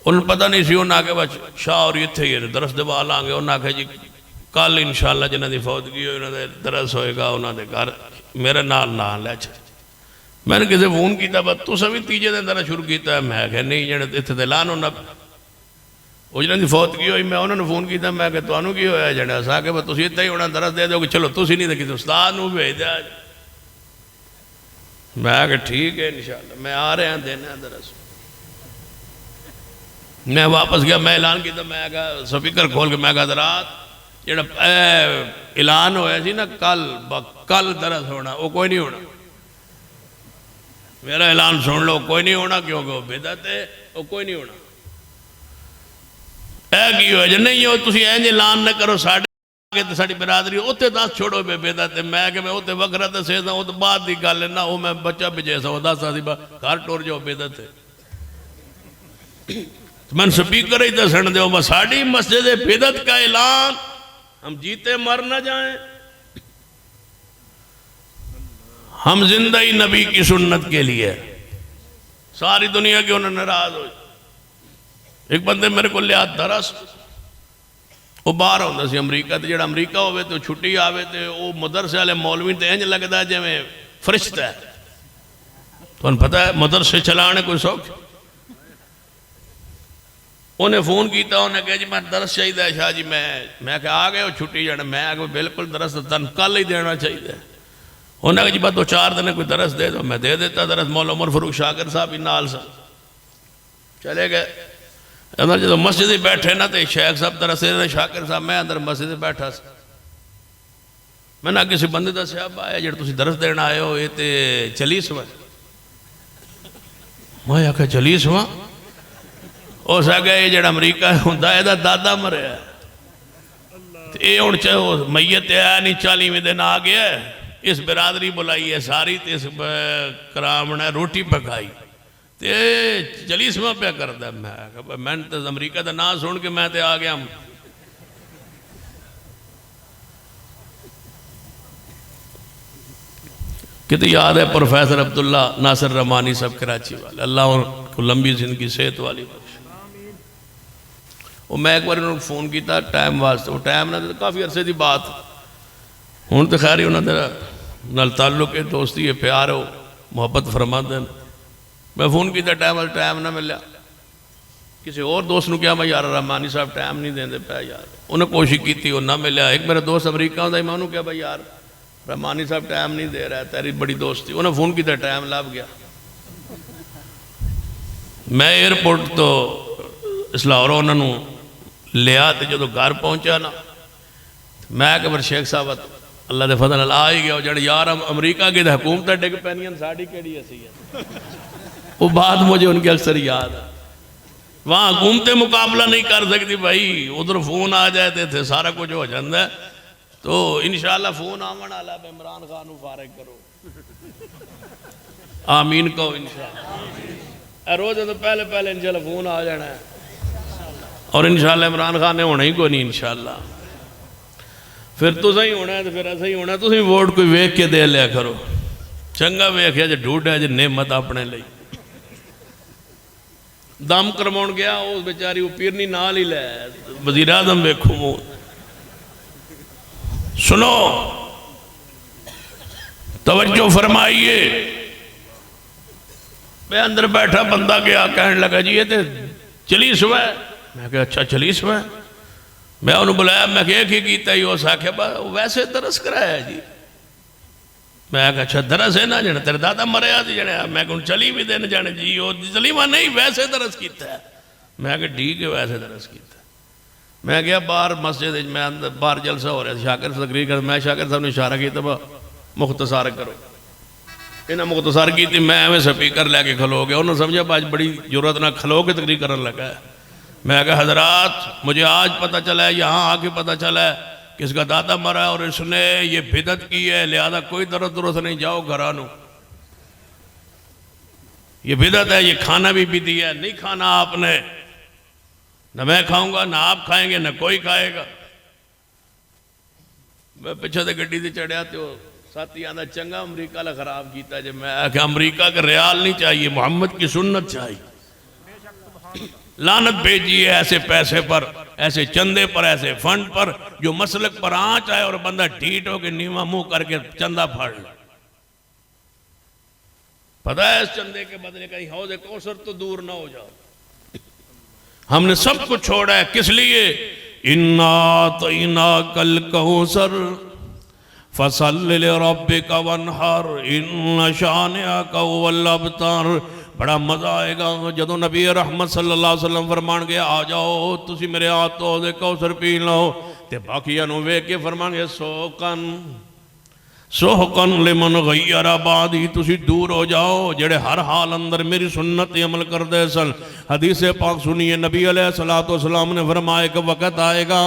[SPEAKER 2] उन्हें पता नहीं सी उन्हें आके बस शाह और इतने ही दरस दे बाल आएंगे उन्हें आखे जी कल इंशाअल्लाह जिन्हों की फौतगी हो उन्होंने दरस होएगा उन्होंने घर मेरे नाल ना लै मैंने किसी फोन किया बस तुस भी तीजे दिन दरस शुरू किया मैं क्या नहीं जने इतने तो ऐलान होना वो जिन्होंने फौतगी हुई मैं उन्होंने फोन किया मैं कि तुहानू की होया जने अस आके बस तुम इतना ही होना दरस दे दो कि चलो तुम नहीं तो किसी उस्ताद नूं भेज दिया मैं कि ठीक है इंशाअल्लाह मैं आ रहा देना दरस मैं वापस गया मैं ऐलान किया मैं स्पीकर खोल के मैं रात जो ऐलान होया सी ना कल दरस होना वो कोई नहीं होना मेरा ऐलान सुन लो कोई नहीं होना क्योंकि वो बेदत है वो कोई नहीं होना की हो नहीं हो तुम इंज ऐलान न करो साढ़े साड़ी बिरादरी उत्थे दस छोड़ो बेदत है मैं कि मैं उत्थे वखरा दसे वो तो बाद की गल है ना वो मैं बच्चा भेजे सौ दस घर टुर जाओ बेदत है मन स्पीकर ही दसन दो बस साड़ी मस्जिद बेदत का ऐलान हम जीते मर न जाएं हम जिंदा ही नबी की सुन्नत के लिए सारी दुनिया की उन्हें नाराज हो एक बंदे मेरे को लिया दरस वो बाहर होता सी अमरीका तो जो अमरीका हो तो छुट्टी आवे तो वो मदरसे वाले मौलवी तो इंज लगता जिमें फरिश्ता है तुम पता है मदरसे चलाने कोई सौख उन्हें फोन किया उन्हें कहा जी मैं दरस चाहिए शाह जी मैं क्या आ गए हो छुट्टी जाना मैं आ बिल्कुल दरस तन कल ही देना चाहिए उन्हें कहा जी बस 2-4 दिन कोई दरस दे दो मैं दे देता दरस मौला उमर फारूक शाकिर साहब भी नाल सा चले गए अंदर जो मस्जिद बैठे ना तो शेख साहब दरस शाकिर साहब मैं अंदर मस्जिद बैठा सा मैंने किसी बंदे दसिया आया जो तुम दरस देना आए हो ये तो चलीसवा मैं आख्या चलीसवा हो सके ये जो अमरीका होंगे यदा दादा मरिया ये हूँ चाहे मैयत आया नहीं 40वें दिन आ गया इस बिरादरी बुलाई है सारी तो इस करामना रोटी पकाई तो चलीसवा पे करता मैं तो अमरीका का नाम सुन के मैं तो आ गया कितने याद है प्रोफेसर अब्दुल्ला नासिर रहमानी साहब कराची वाले अल्लाह को लंबी जिंदगी सेहत वाली बख्श वो मैं एक बार उन्होंने फोन किया टाइम वास्ते वो टाइम ना काफ़ी अरसे की बात हूँ तो खैर ही उन्होंने नाल ताल्लुक है दोस्ती है प्यार हो मुहब्बत फरमाते हैं मैं फोन किया टाइम ना मिला किसी और दोस्त को क्या मैं यार रहमानी साहब टाइम नहीं देंगे पाया यार उन्हें कोशिश की वो ना मिला एक मेरा दोस्त अमरीका होता मैं उन्होंने क्या भाई यार रहमानी साहब टाइम नहीं दे रहा तेरी बड़ी दोस्ती उन्हें फोन किया टाइम लभ गया मैं एयरपोर्ट तो लाहौरों उन्होंने लिया तो जो घर पहुंचा ना मैं कि फिर शेख साहब अल्लाह के फजल आ ही गया जड़े यार अमरीका की हुकूमत डिग पैनियां साड़ी केड़ी असी वो बात मुझे उनकी अक्सर याद है वहाँ हुकूमतें मुकाबला नहीं कर सकती भाई उधर फोन आ जाए तो इतने सारा कुछ हो जाता है तो इंशाअल्लाह फोन आवन वाला इमरान खान फारिग करो आमीन कहो इंशाअल्लाह रोज तो पहले इंशाअल्लाह फोन आ जाना है और इंशाअल्लाह इमरान खान ने होना ही कोई नहीं इंशाअल्लाह फिर तुसा ही होना है तो फिर असा ही होना तुम वोट कोई वेख के दे लिया करो चंगा वेख्या जो ढूंढा जो नेमत अपने लिए दम करवाउण गया उस बेचारी वो पीरनी नाल ही लै वजीर आजम वेखो सुनो तवज्जो फरमाइए मैं अंदर बैठा बंदा गया कहने लगा जी ये तो चलीसवा मैं क्या अच्छा चलीसवा मैं उन्होंने बुलाया मैं क्या किया ही उस आख्या वैसे दरस कराया जी मैं अच्छा दरस है ना जने तेरे दादा मरिया थी जने मैं कहूँ चली भी दिन जाने जी वो चलीवा नहीं वैसे दरस किया मैं क्या ठीक है वैसे दरस किया मैं गया बाहर मस्जिद मैं अंदर बाहर जलसा हो रहा था शाकिर तकरीर कर मैं शाकिर साहब ने इशारा किया मुख्तसार करो इन्हें मुख्तसार की थी मैं एवं स्पीकर लैके खलो गया उन्होंने समझा आज बड़ी जरूरत ना खलो के तकरीर करने लगा है मैं कहा हजरात मुझे आज पता चला है यहाँ आके पता चला है किसका दादा मरा है और इसने ये बिदत की है, लिहाजा कोई दरद दुरुस्त नहीं, जाओ घरानू, ये बिदत है, ये खाना भी विधि है, नहीं खाना आपने, न मैं खाऊंगा ना आप खाएंगे ना कोई खाएगा। मैं पिछे से गड्डी से चढ़िया तो साथी आंदा चंगा अमरीका ला खराब किया जे, मैं आख्या अमरीका का रियाल नहीं चाहिए, मोहम्मद की सुन्नत चाहिए। लानत भेजी है ऐसे पैसे पर, ऐसे चंदे पर, ऐसे फंड पर जो मसलक पर आंच आए और बंदा ढीठ हो के नीवा मुंह करके चंदा फाड़ ले। पता है इस चंदे के बदले कहीं हौज़े कौसर तो दूर ना हो जाओ। हमने सब कुछ छोड़ा है, किस लिए? इन्ना तईना कल कौसर फसल्लि लिरब्बिका वन्हर इन्न शानिअका हुवल अबतर। बड़ा मजा आएगा जदों नबी रहमत सल्लल्लाहु अलैहि वसल्लम फरमान गए आ जाओ तुसी मेरे हाथ तो दे कौसर पी लो, ते बाकियां नूं वेख के फरमानगे सोहकन लिमन गय्यरा बादी, तुसी दूर हो जाओ जेड़े हर हाल अंदर मेरी सुन्नत अमल करदे सन। हदीस पाक सुनिए, नबी अलैहिस्सलातु वस्सलाम ने फरमाया एक वक़्त आएगा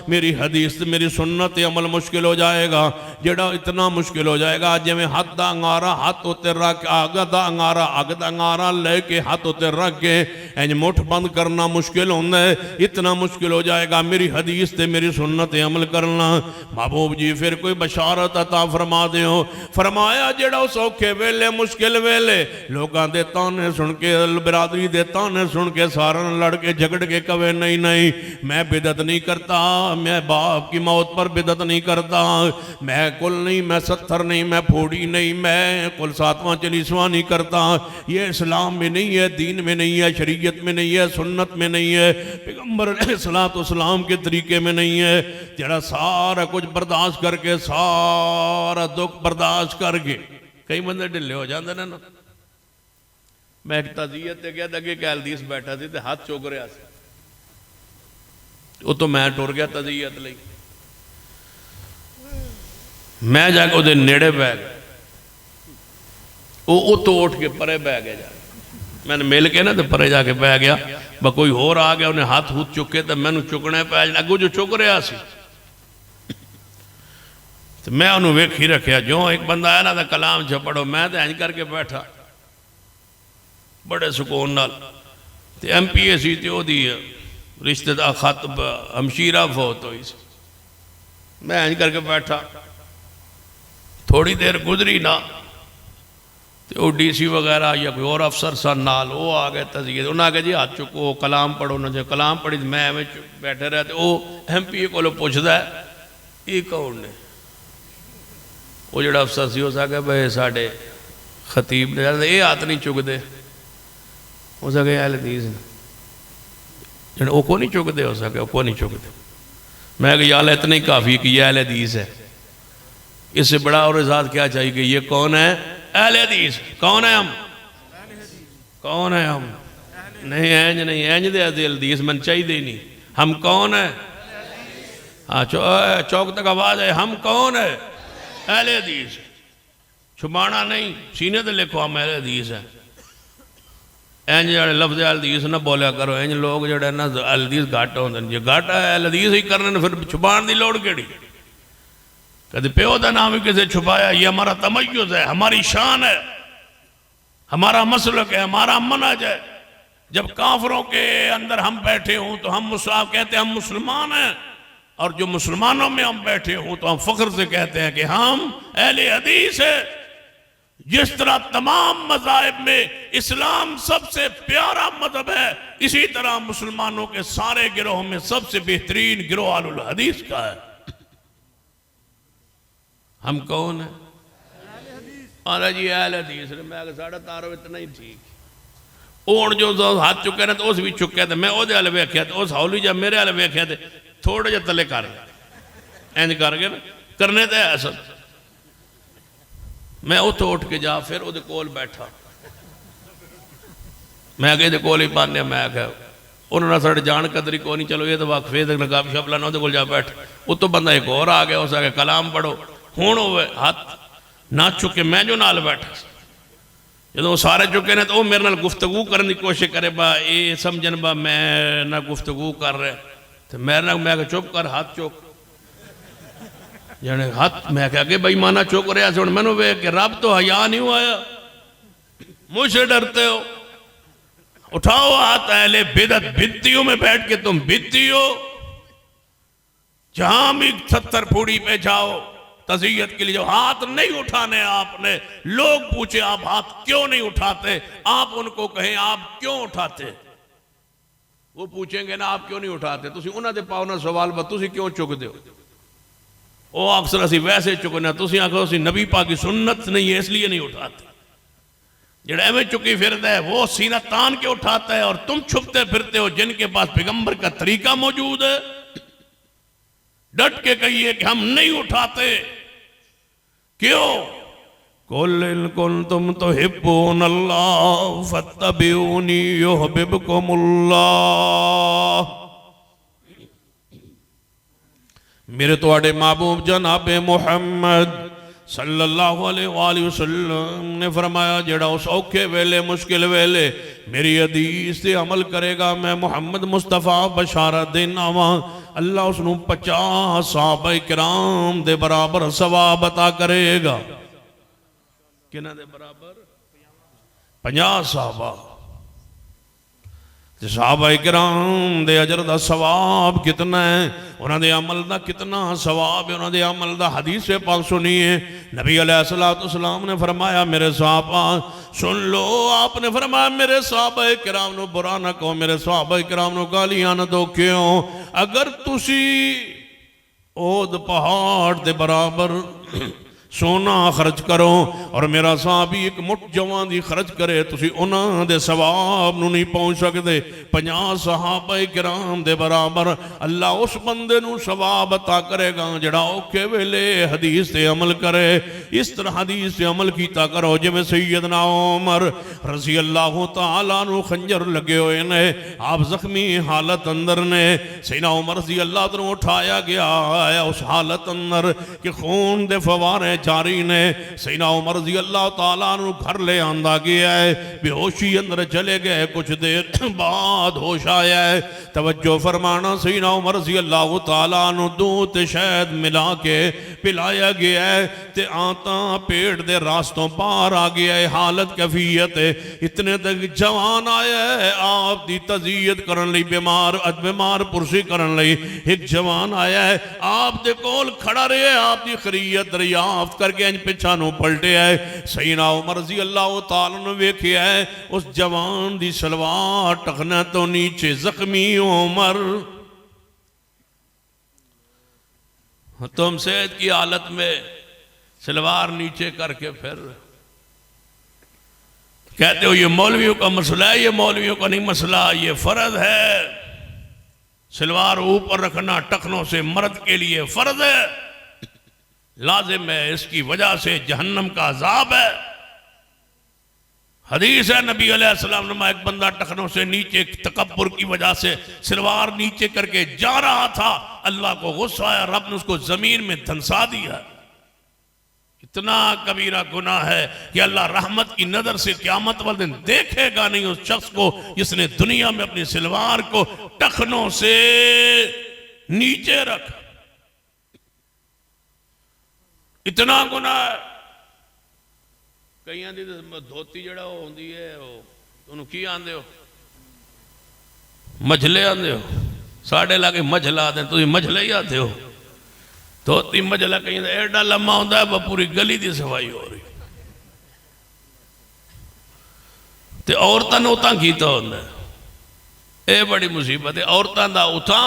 [SPEAKER 2] मेरी हदीस मेरी सुन्नत अमल मुश्किल हो जाएगा, जेड़ा इतना मुश्किल हो जाएगा जिवें हाथ दा अंगारा हाथ उत्ते रख अग दा अंगारा अग दा अंगारा लेके हाथ उत्ते रख के इंज मुठ बंद करना मुश्किल होंदा है, इतना मुश्किल हो जाएगा मेरी हदीस ते मेरी सुन्नत अमल करना। महबूब जी फिर कोई बशारत अता फरमा दियो। फरमाया जेड़ा सौखे वेले मुश्किल वेले लोगों के ताने सुन के बिरादरी दे ताने सुन के सारा लड़ के झगड़ के कवे नहीं नहीं मैं बिदत नहीं करता, मैं बाप की मौत पर बिदत नहीं करता, मैं कुल नहीं, मैं 70 नहीं, मैं फोड़ी नहीं, मैं कुल 7वां 40वां नहीं करता। ये इस्लाम में नहीं है, दीन में नहीं है, शरीयत में नहीं है, सुन्नत में नहीं है, पैगंबर अलैहिस्सलाम के तरीके में नहीं है। जरा सारा कुछ बर्दाश्त करके सारा दुख बर्दाश्त करके कई बंदे ढिले हो जाते हैं ना। मैं एक तज़ियत गया अगे कैलदीस बैठा सी हाथ चुग रहा था, वो तो मैं टुर गया तज़ियत लई, मैं जाके उसके नेड़े बह गया, वो तो उठ के परे बह गया, जा मैंने मिल के ना तो परे जाके बह गया। ब कोई होर आ गया उन्हें हाथ हूथ चुके तो मैनू चुकने पै जाना, अगू जो चुक रहा सी तो मैं उन्होंने वेख ही रखा। जो एक बंदा आया ना तो कलाम च पढ़ो, मैं तो इंज करके बैठा बड़े सुकून नाल। ते MPA सी ते ओदी रिश्तेदार खत हमशीरा फौत हुई सी, मैं इंज करके बैठा। थोड़ी देर गुजरी ना तो वो DC वगैरह या कोई और अफसर सन नाल वो आ गए तज़ियत, उन्हें आगे जी हाथ चुको कलाम पढ़ो, उन्होंने कलाम पढ़ी तो मैं एवं बैठे रहा। तो वो MPA को पुछदा ये कौन ने, वो जो अफसर से हो सके भाई साढ़े खतीब ने ये हाथ नहीं चुकते, हो सके अहले हदीस ने वो को नहीं चुकते, हो सके वो को नहीं चुकते। मैं कि यार इतना ही काफ़ी कि यह अहले हदीस है, इससे बड़ा और इजाज़ क्या चाहिए कि ये कौन है अहले हदीस। कौन है हम, कौन है हम? नहीं इंज नहीं, इंज दे हदीस मन चाहिए ही नहीं। हम कौन है? हाँ चौक तक आवाज़ है, हम कौन है? अहले हदीस। छुपाना नहीं, सीने ते लिखो हम अहले हदीस है। इंज जो लफ्ज़ अहले हदीस ना बोलिया करो, इंज लोग जो ना अहले हदीस घट होंदे जे घट अहले हदीस ही करने फिर छुपाने की लोड़ केड़ी? कभी प्यो का नाम भी किसे छुपाया? ये हमारा तमय्युज़ है, हमारी शान है, हमारा मसलक है, हमारा मनहज है। जब काफिरों के अंदर हम बैठे हों तो हम कहते हैं हम मुसलमान हैं, और जो मुसलमानों में हम बैठे हों तो हम फख्र से कहते हैं कि हम अहले हदीस है। जिस तरह तमाम मज़ाहिब में इस्लाम सबसे प्यारा मज़हब है, इसी तरह मुसलमानों के सारे गिरोह में सबसे बेहतरीन गिरोह अहलुल हदीस का है। हम कौन है? अरे जी अहले हदीस ने। मैं साढ़ा तारो इतना ही ठीक। हूँ जो हाथ चुके ने तो उस भी चुके थे, मैं वो हल वेख्या तो उस हौली जब मेरे हल वेख्या थे थोड़े जे तले कर इंज करके ना करने तो है सब। मैं उतो उठ के जा फिर वो कोल बैठा, मैं कि कोल ही पाने, मैं क्या उन्होंने साढ़े जान कदरी को नहीं, चलो ये तो वाकफे गप शप लाना वो जा बैठ। उतो बंदा एक और आ गया, उस आगे कलाम पढ़ो। हूँ वो हाथ ना चुके, मैं जो नाल बैठा जो सारे चुके ने तो वो मेरे नाल गुफ्तगू करने की कोशिश करे, बा ये समझन बा मैं ना गुफ्तगू कर रहे तो मेरे ना मैं चुप कर हाथ चुक। जाने हाथ मैं क्या कि बेईमाना चुक रहा से हुण मैनू वेख के रब तो हया नहीं आया, मुझसे डरते हो। उठाओ हाथ, अहले बिदत बिद्तियों में बैठ के तुम बिद्ती हो। जहां भी 70 फूड़ी पे जाओ तज़ियत के लिए जो हाथ नहीं उठाने आपने, लोग पूछे आप हाथ क्यों नहीं उठाते, आप उनको कहें आप क्यों उठाते, वो पूछेंगे ना आप क्यों नहीं उठाते, तुसी उन्हां दे पाओ ना सवाल बा तुसी क्यों चुकदे हो। वो अक्सर असी वैसे चुकने, तुसी आखो असी नबी पाक की सुन्नत नहीं है इसलिए नहीं उठाते। जेड़ा एवं चुकी फिरता है वो सीना तान के उठाता है, और तुम छुपते फिरते हो जिनके पास पैगंबर का तरीका मौजूद है। डट के कहिए कि हम नहीं उठाते। क्यों? कुल इन कुंतुम तुहिब्बूनल्लाह फत्तबिऊनी युहिब्बुकुमुल्लाह। मेरे तुहाडे महबूब जनाबे मुहम्मद सल्लल्लाहु अलैहि वसल्लम ने फरमाया जेड़ा उस औखे वेले मुश्किल वेले मेरी हदीस से अमल करेगा, मैं मुहम्मद मुस्तफा बशारत देना वा, अल्लाह उसनू 50 सहाबा किराम दे बराबर सवाब अता करेगा। किना दे बराबर? 50 सहाबा। सहाबा किराम दे अजर दा सवाब कितना है, उन्होंने अमल दा कितना सवाब है, उन्होंने अमल दा हदीस से पाक सुनिए। नबी अलैहिस्सलाम ने फरमाया मेरे सहाबा सुन लो, आपने फरमाया मेरे सहाबा किराम नु बुरा ना कहो, मेरे सहाबा किराम नु गालियां ना दो। क्यों? अगर तुसी ओद पहाड़ दे बराबर सोना खर्च करो और मेरा साहबी एक मुठ जवां दी खर्च करे, तुसी उन्हां दे सवाब नू नहीं पहुंच सकते। 50 सहाबा किराम दे बराबर अल्लाह उस बंदे नू सवाब अता करेगा जड़ा औखे वेले हदीस ते अमल करे। इस तरह हदीस ते अमल कीता करो जिवें सैयदना उमर रज़ी अल्लाह तआला नु खंजर लगे हुए ने, आप जख्मी हालत अंदर ने, सैयदना उमर रज़ी अल्लाह तआला उठाया गया है उस हालत अंदर कि खून दे फवारे जारी ने। सैयदना उमर रज़ी अल्लाह तआला नु घर ले आंदा गया है, बेहोशी अंदर चले गए, कुछ देर बाद होश आया है। तवज्जो फरमाना, सैयदना उमर रज़ी अल्लाह तआला नु दूध शहद मिला के पिलाया गया है ते आंता पेट दे रास्तों पार आ गया है। हालत कैफियत है इतने तक जवान आया है आप दी तज़ियत करन लई, बीमार पुरसी करन लई एक जवान आया है, आप दे कोल खड़ा रहे, आप दी खरीयत दरियाफ्त करके अंज पिछा नु पलटे है। सैयदना उमर रज़ी अल्लाह तआला ने वेखिया है उस जवान दी सलवार टखने तो नीचे जख्मी उमर। तुम सेहत की हालत में सलवार नीचे करके फिर कहते हो ये मौलवियों का मसला है, ये मौलवियों का नहीं मसला, ये फर्ज है। सलवार ऊपर रखना टखनों से मर्द के लिए फर्ज है, लाजिम है, इसकी वजह से जहन्नम का अजाब है। हदीस है नबी अलैहिस्सलाम ने, एक बंदा टखनों से नीचे तकब्बुर की वजह से सलवार नीचे करके जा रहा था, अल्लाह को गुस्सा आया, रब ने उसको जमीन में धंसा दिया। इतना कबीरा गुनाह है कि अल्लाह रहमत की नजर से क़यामत वाले दिन देखेगा नहीं उस शख्स को जिसने दुनिया में अपनी सलवार को टखनों से नीचे रखा। इतना गुनाह है। कईयां दी धोती जड़ा वो होंदी है, उन्होंने की आंदे हो? मझले आंदे हो? साढ़े लागे मझला आते, तुम मझले ही आते हो। धोती मझला कहीं एडा लम्मा होता है, पूरी गली की सफाई हो रही। ते औरतां ने उतां कीता होंदा है, ये बड़ी मुसीबत है। औरतां दा उतां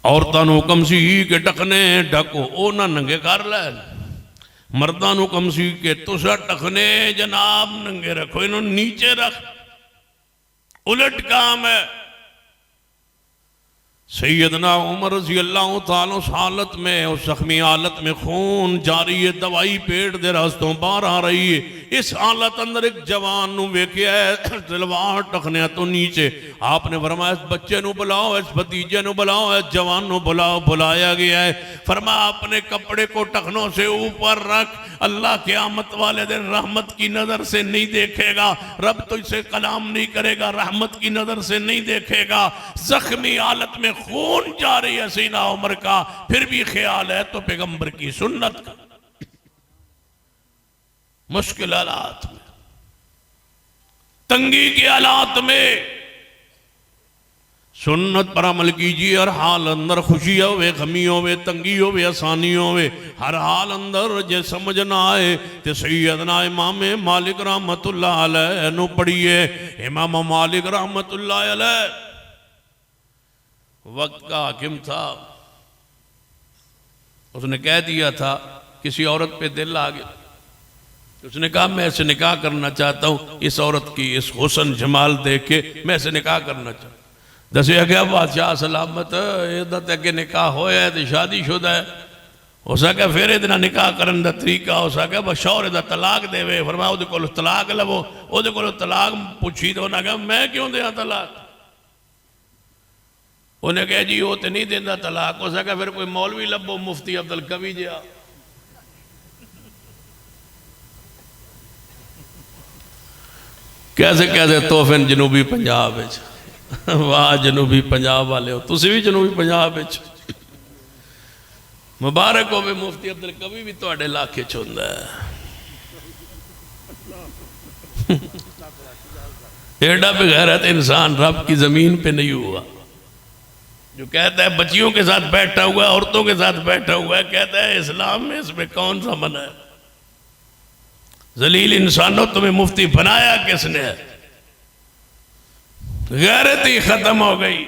[SPEAKER 2] औरतां नूं हुकम सी कि टखने ढको, ओ ना नंगे कर लै। मर्दां नूं हुकम सी कि तुसा टखने जनाब नंगे रखो, इन्हों नीचे रख। उलट काम है। सैयदना उमर रज़ी अल्लाह तआला उस हालत में, उस जख्मी हालत में, खून जारी है, दवाई पेट दे रास्तों बाहर आ रही है। इस हालत अंदर एक जवान नूं वेख्या है तलवार टखने तो नीचे। आपने फरमाया इस बच्चे नूं बुलाओ, इस भतीजे नूं बुलाओ, इस जवान नूं बुलाओ। बुलाया गया है। फरमाया अपने कपड़े को टखनों से ऊपर रख, अल्लाह क़यामत वाले दिन रहमत की नज़र से नहीं देखेगा, रब तो इसे कलाम नहीं करेगा, रहमत की नज़र से नहीं देखेगा। जख्मी हालत में खून जारी है सीना उम्र का, फिर भी ख्याल है तो पैगंबर की सुन्नत का। मुश्किल हालात में, तंगी के हालात में सुन्नत पर अमल कीजिए। हर हाल अंदर खुशी होवे, गमी होवे, तंगी होवे, आसानी होवे, हर हाल अंदर जे समझ ना आए तो सैयदना इमाम मालिक रहमतुल्लाह अलैह नु पढ़िए। इमाम मालिक रहमतुल्लाह अलैह वक्त का हाकिम था, उसने कह दिया था किसी औरत पे दिल आ गया, उसने कहा मैं इसे निकाह करना चाहता हूँ, इस औरत की इस हुस्न जमाल देख के मैं इसे निकाह करना चाहता हूँ। दसिया गया बादशाह सलामत इहदा ते अगे निकाह होया है तो शादीशुदा है, हो सके फिर इहदे नाल निकाह करन दा तरीका हो सके बस शौहर दा तलाक देवे। फरमाया उहदे कोल तलाक लवो, उहदे कोल तलाक पुछी तो उन्हें कहा मैं क्यों दें तलाक। उन्हें कहा जी वो तो नहीं देंदा तलाक, हो सके फिर कोई मौलवी लभो मुफ्ती अब्दुल कवी जिहा। कैसे कैसे तोहफे जनूबी पंजाब विच, वाह जनूबी पंजाब वाले हो, तुसी भी जनूबी पंजाब विच। मुबारक होवे मुफ्ती अब्दुल कवी भी तुहाडे इलाके च हुंदा है। एडा बेगैरत इंसान रब की जमीन पे नहीं हुआ जो कहता है बच्चियों के साथ बैठा हुआ है, औरतों के साथ बैठा हुआ है, कहता है इस्लाम में इसमें कौन सा मना है। जलील इंसानों तुम्हें मुफ्ती बनाया किसने है? गैरत ही खत्म हो गई।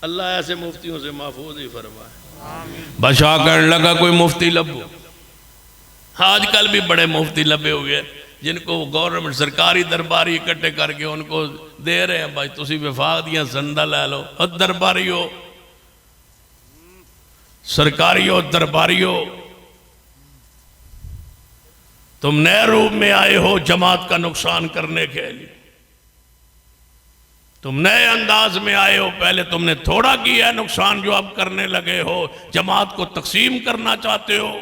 [SPEAKER 2] अल्लाह ऐसे मुफ्तियों से महफूज ही फरमाए। बशा करने लगा कोई मुफ्ती लभो। आजकल भी बड़े मुफ्ती लभे हुए हैं जिनको गवर्नमेंट सरकारी दरबारी इकट्ठे करके उनको दे रहे हैं, भाई तुसी विफाक दियां संदा लै लो। और दरबारी हो, सरकारी हो, दरबारी हो, तुम नए रूप में आए हो जमात का नुकसान करने के लिए। तुम नए अंदाज में आए हो, पहले तुमने थोड़ा किया नुकसान जो अब करने लगे हो, जमात को तकसीम करना चाहते हो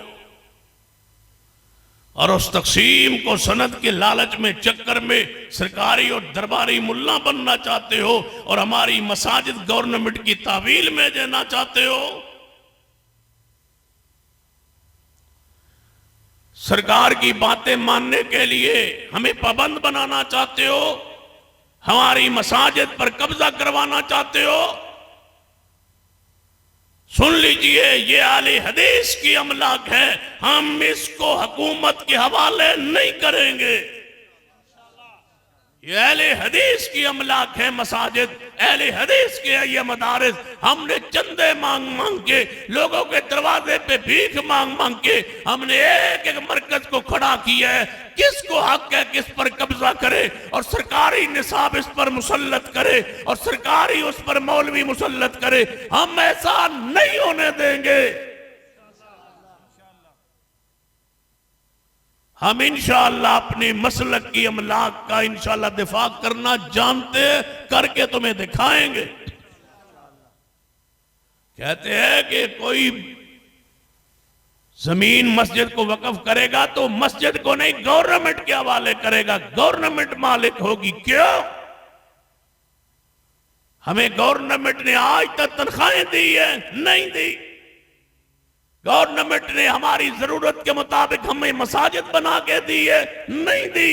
[SPEAKER 2] और उस तकसीम को सनद के लालच में चक्कर में सरकारी और दरबारी मुल्ला बनना चाहते हो और हमारी मसाजिद गवर्नमेंट की तावील में देना चाहते हो। सरकार की बातें मानने के लिए हमें पाबंद बनाना चाहते हो, हमारी मसाजिद पर कब्जा करवाना चाहते हो। सुन लीजिए, ये आले हदीस की अमलाक है, हम इसको हुकूमत के हवाले नहीं करेंगे। ये अहले हदीस की अमलाक है मसाजिद, अहले हदीस के है ये मदारिस। हमने चंदे मांग मांग के, लोगों के दरवाजे पे भीख मांग मांग के हमने एक एक मरकज को खड़ा किया है। किसको हक है किस पर कब्जा करे और सरकारी निसाब इस पर मुसल्लत करे और सरकारी उस पर मौलवी मुसल्लत करे। हम ऐसा नहीं होने देंगे। हम इंशाअल्लाह अपने मसलक की अमलाक का इंशाअल्लाह दिफा करना जानते करके तुम्हें दिखाएंगे। कहते हैं कि कोई जमीन मस्जिद को वक्फ करेगा तो मस्जिद को नहीं गवर्नमेंट के हवाले करेगा, गवर्नमेंट मालिक होगी। क्यों? हमें गवर्नमेंट ने आज तक तनख्वाहें दी है? नहीं दी। गवर्नमेंट ने हमारी जरूरत के मुताबिक हमें मसाजिद बना के दी है? नहीं दी।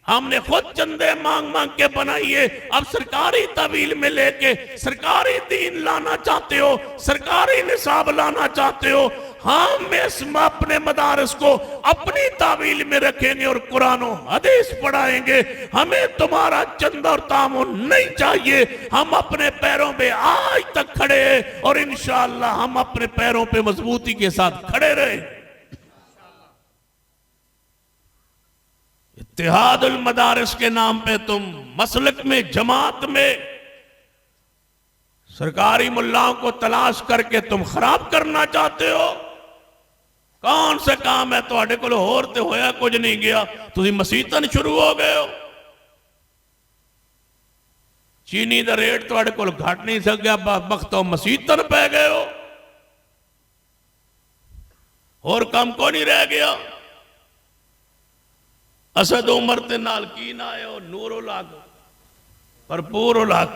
[SPEAKER 2] हमने खुद चंदे मांग मांग के बनाई है। अब सरकारी तवील में लेके सरकारी दीन लाना चाहते हो, सरकारी निसाब लाना चाहते हो। हम इसमें अपने मदारस को अपनी तावील में रखेंगे और कुरान और हदीस पढ़ाएंगे। हमें तुम्हारा चंदा और तामुन नहीं चाहिए। हम अपने पैरों पे आज तक खड़े हैं और इंशाअल्लाह हम अपने पैरों पे मजबूती के साथ खड़े रहे। इत्तिहादुल मदारिस के नाम पे तुम मसलक में, जमात में सरकारी मुल्लाओं को तलाश करके तुम खराब करना चाहते हो। कौन सा काम है तुहाडे कोल? होर ते होया कुछ नहीं गया, तुसी मसीतन शुरू हो गए हो। चीनी दा रेट तुहाडे कोल घट नहीं सकिया, बख्तो मसीतन पै गए हो। और काम को नहीं रह गया। असद उमर ते नाल की ना आयो, नूर लाग भरपूर उलहक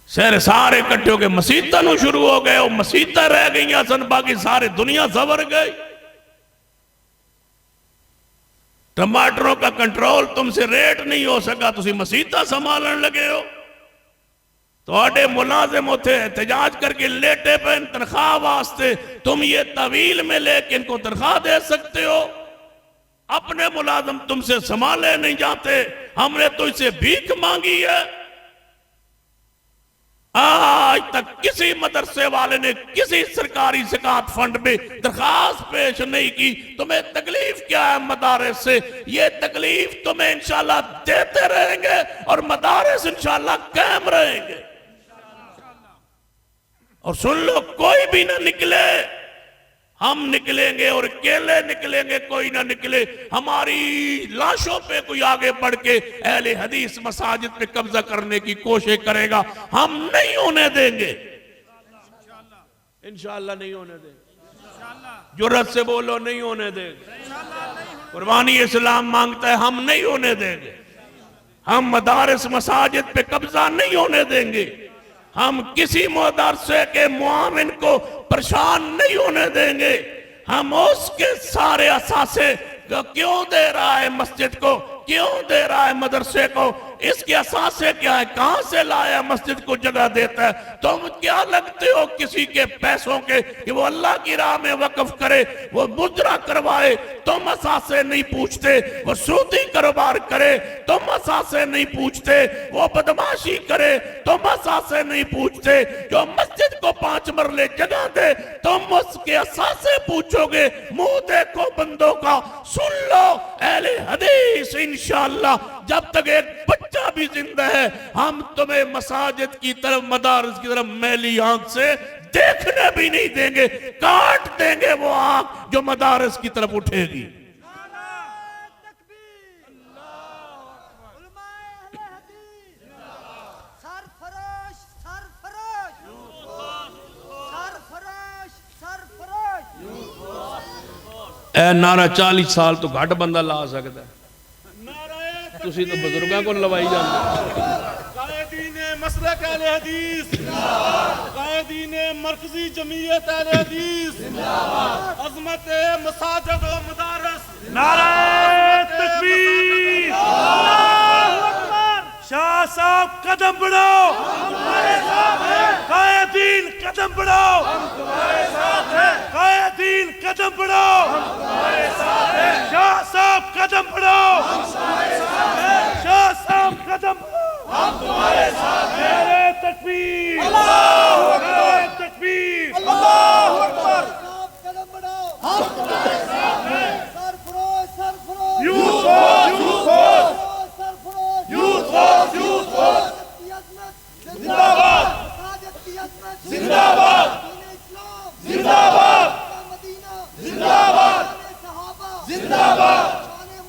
[SPEAKER 2] शहर सारे इकट्ठे हो गए, मसीतां शुरू हो गए, मसीतां रह गई सन, बाकी सारी दुनिया सवर गई। टमाटरों का कंट्रोल तुमसे रेट नहीं हो सका, तुम मसीतां संभालन लगे हो। थोड़े मुलाजिम उथे एहतजाज करके लेटे पे तनख्वाह वास्ते, तुम ये तवील में लेके इनको तनख्वाह दे सकते हो। अपने मुलाजिम तुमसे संभाले नहीं जाते, हमने तो इसे भीख मांगी है। आज तक किसी मदरसे वाले ने किसी सरकारी ज़कात फंड में दरखास्त पेश नहीं की। तुम्हें तकलीफ क्या है मदारिस से? ये तकलीफ तुम्हें इंशाल्लाह देते रहेंगे और मदारिस इंशाल्लाह कायम रहेंगे। और सुन लो, कोई भी ना निकले, हम निकलेंगे और अकेले निकलेंगे, कोई ना निकले। हमारी लाशों पे कोई आगे बढ़ के अहले हदीस मसाजिद पे कब्जा करने की कोशिश करेगा, हम नहीं होने देंगे। इंशाअल्लाह नहीं होने देंगे। जुर्रत से बोलो, नहीं होने देंगे। कुर्बानी इस्लाम मांगता है, हम नहीं होने देंगे। हम मदारिस मसाजिद पे कब्जा नहीं होने देंगे। हम किसी मदरसे के मुआविन को परेशान नहीं होने देंगे। हम उसके सारे असासे क्यों दे रहा है मस्जिद को, क्यों दे रहा है मदरसे को, इसके असासे क्या है, कहां से लाया मस्जिद को जगह देता है। तुम क्या लगते हो किसी के पैसों के कि वो अल्लाह की राह में वक्फ करे, वो मुद्रा करवाए, तुम असासे नहीं पूछते। वो सूदी कारोबार करे, तुम असासे नहीं पूछते। वो बदमाशी करे, तुम असासे नहीं पूछते। जो मस्जिद को 5 मरले जगह दे, तुम उसके असासे पूछोगे। मुंह देखो बंदों का, सुन लो अहले हदीस इंशाअल्लाह जब तक एक बच्चा भी जिंदा है, हम तुम्हें मसाजिद की तरफ, मदारिस की तरफ मैली आंख से देखने भी नहीं देंगे। काट देंगे वो आंख जो मदारिस की तरफ उठेगी। ए नारा 40 साल तो घट बंदा ला सकता है, तुसी तो बुजुर्गों को लवाई जाते।
[SPEAKER 3] कायदीने मसलक अहले हदीस, कायदीने मरकजी जमीयत अहले हदीस, अज़मत मसाजिद व मदारिस,
[SPEAKER 1] नारे तकबीर, शाह साहब कदम बढ़ाओ, कायदीन कदम बढ़ाओ, कायदीन कदम बढ़ाओ, शाह साहब कदम बढ़ाओ, शाह साहब कदम बढ़ाओ। नारे तकबीर, नारे तकबीर,
[SPEAKER 4] अल्लाहु अकबर। कदम बढ़ाओ, हम तुम्हारे साथ हैं। Sarfarosh, Sarfarosh,
[SPEAKER 1] youth force, youth force,
[SPEAKER 4] Sarfarosh,
[SPEAKER 1] youth force, youth force,
[SPEAKER 4] जिंदाबाद,
[SPEAKER 1] जिंदाबाद, जिंदाबाद,
[SPEAKER 4] मदीना
[SPEAKER 1] जिंदाबाद,
[SPEAKER 4] सहाबा
[SPEAKER 1] जिंदाबाद,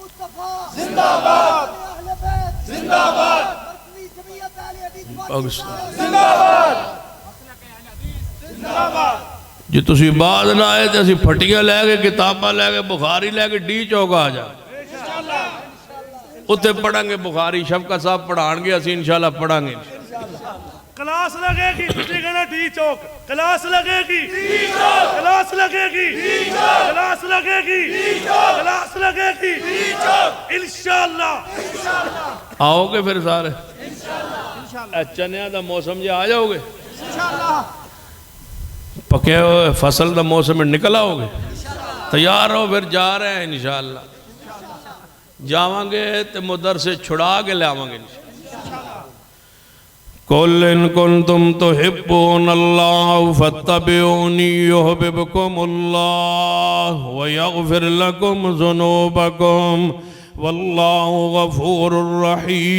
[SPEAKER 4] मुस्तफा
[SPEAKER 1] जिंदाबाद,
[SPEAKER 4] अहले बैत
[SPEAKER 1] जिंदाबाद,
[SPEAKER 4] मरकजी जमीयत अहले हदीस
[SPEAKER 1] जिंदाबाद, जिंदाबाद।
[SPEAKER 2] जे तुसी बाद ना आए तो असं फटियां लैके, किताबा लैके, बुखारी लैके डी चौक आ जा, उत्थे पढ़ांगे बुखारी। शफकत साहब पढ़ाएंगे, असं इंशाल्लाह पढ़ांगे।
[SPEAKER 1] क्लास लगेगी, डी चौक क्लास लगेगी, क्लास लगेगी, क्लास लगेगी, क्लास लगेगी इंशाअल्लाह।
[SPEAKER 2] आओगे फिर सारे? चनिया का मौसम जे आ जाओगे, पके हुए फसल का मौसम में निकल आओगे, तैयार हो, फिर जा रहे हैं इंशाअल्लाह। जावांगे तो मदरसे छुड़ा के लावांगे। कुल इन कुंतुम तुहिब्बूनल्लाह फत्तबिऊनी युहब्बुकुमुल्लाह व यगफिर लकुम ज़ुनूबकुम वल्लाहु गफूरुर रहीम।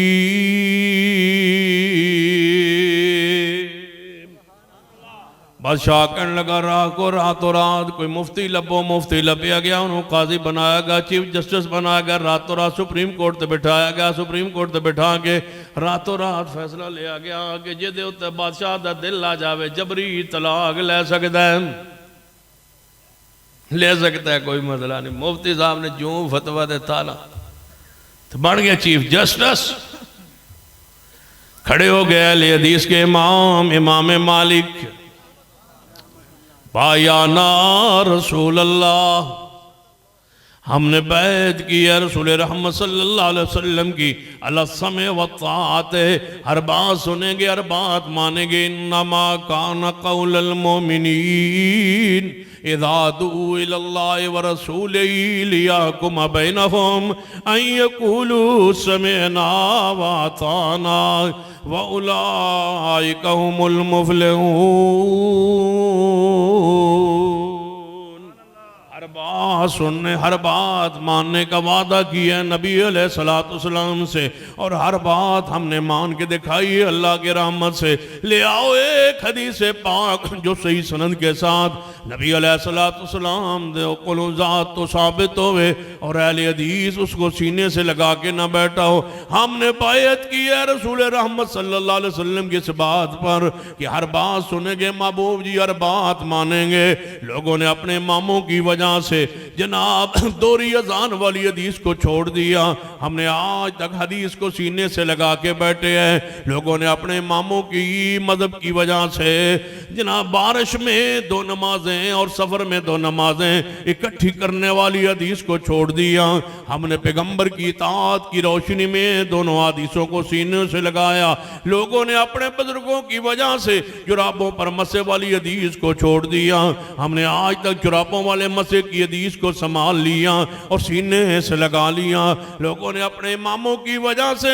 [SPEAKER 2] बादशाह कहने लगा, राह को रातों रात कोई मुफ्ती लभो। मुफ्ती लभ्या गया, उन्होंने काजी बनाया गया, चीफ जस्टिस बनाया गया, रातों रात सुप्रीम कोर्ट से बिठाया गया। सुप्रीम कोर्ट से बिठा के रातों रात फैसला लिया गया कि जिहदे उत्ते बादशाह का दिल आ जाए जबरी तलाक ले सकता है, ले सकता है, कोई मसला नहीं। मुफ्ती साहब ने जो फतवा दिता ना, तो बन गया चीफ जस्टिस। खड़े हो गए अहले हदीस के इमाम मालिक, बायाना रसूल अल्लाह, हमने बैत की है रसूल रहमत सल्लल्लाहु अलैहि वसल्लम की, अला समय व ताअत, हर बात सुनेंगे, हर बात मानेंगे। इन्नमा कान कौलल मोमिनीन इज़ा दुऊ इलल्लाहि व रसूलिही लियहकुम बैनहुम अन यक़ूलू समिअना व अताना व उलाइका हुमुल मुफ़्लिहून। हर बात सुनने, हर बात मानने का वादा किया नबी अलैहिस्सलाम से, और हर बात हमने मान के दिखाई है अल्लाह के रहमत से। ले आओ एक हदीस पाक जो सही सनद के साथ नबी अलैहिस्सलाम दे क़ुलुज़ात तो साबित होवे और अहले हदीस उसको सीने से लगा के ना बैठा हो। हमने बायत की है रसूल रहमत सल्लल्लाहु अलैहि वसल्लम की इस बात पर कि हर बात सुनेंगे महबूब जी, हर बात मानेंगे। लोगों ने अपने इमामों की वजह से जनाब दोहरी अजान वाली हदीस को छोड़ दिया। हमने आज तक हदीस को सीने से लगा के बैठे हैं। लोगों ने अपने इमामों की मजहब की वजह से जनाब बारिश में दो नमाजें और सफर में दो नमाजें इकट्ठी करने वाली हदीस को छोड़ दिया। हमने पैगंबर की इताअत की रोशनी में दोनों हदीसों को सीने से लगाया। लोगों ने अपने बुजुर्गों की वजह से जुराबों पर मसे वाली हदीस को छोड़ दिया। हमने आज तक जुराबों वाले मसे की हदीस को संभाल लिया और सीने से लगा लिया। लोगों ने अपने इमामों की वजह से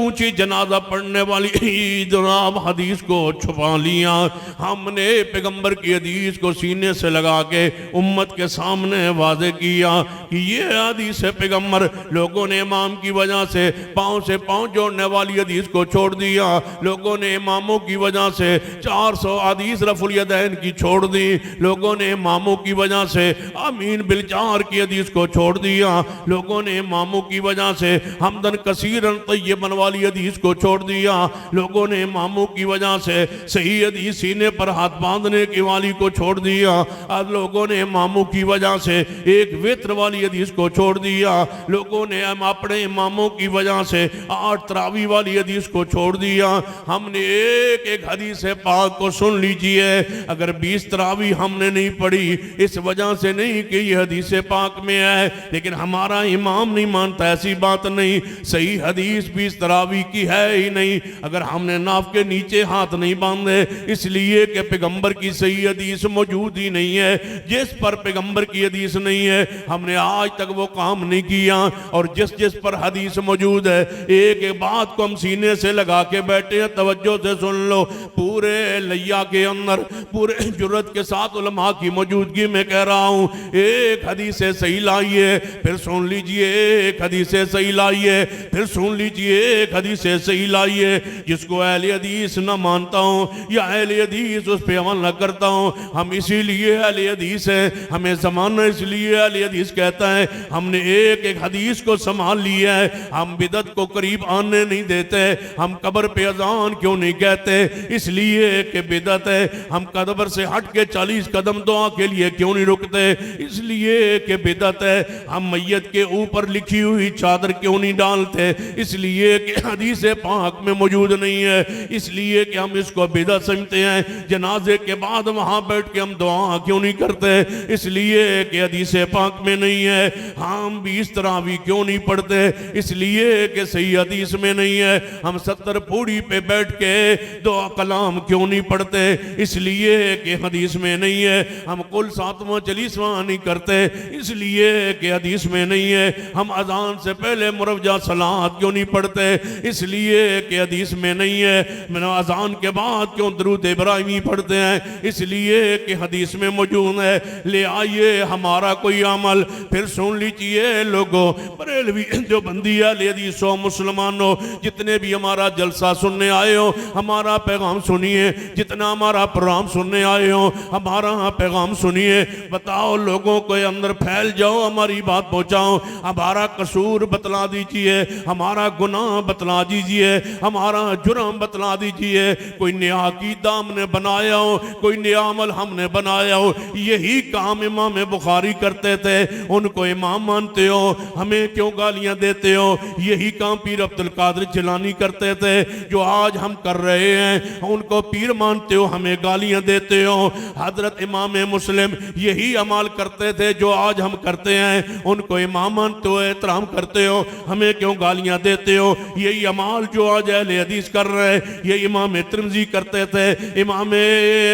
[SPEAKER 2] ऊंची जनाजा पढ़ने वाली जनाब हदीस को छुपा लिया। हमने पैगंबर की हदीस को सीने से लगा के उम्मत के सामने वाज़े किया कि ये हदीस है पैगंबर। लोगों ने इमाम की वजह से पाँव जोड़ने वाली हदीस को छोड़ दिया। लोगों ने इमामों की वजह से 400 हदीस रफुल यदैन की छोड़ दी। लोगों ने इमामों की वजह से आमीन बिलजार की हदीस को छोड़ दिया। लोगों ने इमामों की वजह से हमदन कसीरन तय्यबन वाली हदीस को छोड़ दिया। लोगों ने इमामों की वजह से सही हदीस सीने पर हाथ बांधने की वाली को छोड़ दिया। आज लोगों ने इमामों की वजह से एक वित्र वाली हदीस को छोड़ दिया। लोगों ने अपने इमामों की वजह से 8 तरावी वाली हदीस को छोड़ दिया। हमने एक एक हदीस पाक को सुन लीजिए, अगर 20 तरावी हमने नहीं पढ़ी इस वजह से नहीं कि ये हदीस पाक में है, लेकिन हमारा इमाम नहीं मानता, ऐसी बात नहीं। सही हदीस 20 तरावी की है ही नहीं अगर हमने नाफ के नीचे हाथ नहीं बांधे, इसलिए कि पैगंबर की सही हदीस मौजूद ही नहीं है। जिस पर पैगंबर की हदीस नहीं है हमने आज तक वो काम नहीं किया, और जिस जिस पर हदीस मौजूद है एक एक बात को हम सीने से लगा के बैठे हैं। तवज्जो से सुन लो, पूरे लैया के अंदर पूरे जुर्रत के साथ उलमा की मौजूदगी में कह रहा हूँ, एक हदीस सही लाइए फिर सुन लीजिए, एक हदीस सही लाइए फिर सुन लीजिए, एक हदीस सही लाइए। जिसको अहले हदीस न मानता हूँ या अहले हदीस उस पर अमल न करता हूँ, हम इसीलिए अहले हदीस है, हमें ज़माना इसलिए अहले हदीस कहता है। हमने एक एक हदीस को संभाल लिया है। हम बिदत को करीब आने नहीं देते। हम कब्र पे अजान क्यों नहीं कहते? इसलिए कि बिदत है। हम कब्र से हट के 40 कदम दुआ के लिए क्यों नहीं रुकते? इसलिए कि बिदत है। हम मैयत के ऊपर लिखी हुई चादर क्यों नहीं डालते? इसलिए कि हदीस पाक में मौजूद नहीं है, इसलिए कि हम इसको बिदत समझते हैं। जनाजे के बाद वहां बैठ के हम दुआ क्यों नहीं करते? इसलिए कि हदीस पाक में नहीं है। हम 20 तरावी क्यों नहीं पढ़ते? इसलिए कि सही हदीस में नहीं है। हम 70 पूड़ी पे बैठ के दुआ कलाम क्यों नहीं पढ़ते? इसलिए कि हदीस में नहीं है। हम कुल 7वां 40वां नहीं करते, इसलिए कि हदीस में नहीं है। हम अजान से पहले मुरवजा सलात क्यों नहीं पढ़ते? इसलिए कि हदीस में नहीं है। मैंने अजान के बाद क्यों दरूद इब्राहिमी पढ़ते हैं? इसलिए कि हदीस में मौजूद है। ले आइए हमारा कोई अमल फिर सुन लीजिए। लोगों बरेलवी जो बंदी है हदीसों मुसलमानों, जितने भी हमारा जलसा सुनने आए हो हमारा पैगाम सुनिए। जितना हमारा प्रोग्राम सुनने आए हो हमारा पैगाम सुनिए। बताओ लोगों के अंदर फैल जाओ, हमारी बात पहुंचाओ। हमारा कसूर बतला दीजिए, हमारा गुनाह बतला दीजिए, हमारा जुर्म बतला दीजिए। कोई नया अकीदा हमने बनाया हो, कोई नया अमल हमने बनाया हो। यही काम इमाम बुखारी करते थे, उनको इमाम मानते हो, हमें क्यों गालियां देते हो? यही काम पीर अब्दुल कादिर जिलानी करते थे, जो आज हम कर रहे हैं। उनको पीर मानते हो, हमें गालियां देते हो। हजरत इमाम मुस्लिम यही अमाल करते थे जो आज हम करते हैं। उनको इमाम मानते हो, एहतराम करते हो, हमें क्यों गालियां देते हो? यही अमाल जो आज अहले हदीस कर रहे हैं, ये इमाम तिरमिज़ी करते थे, इमाम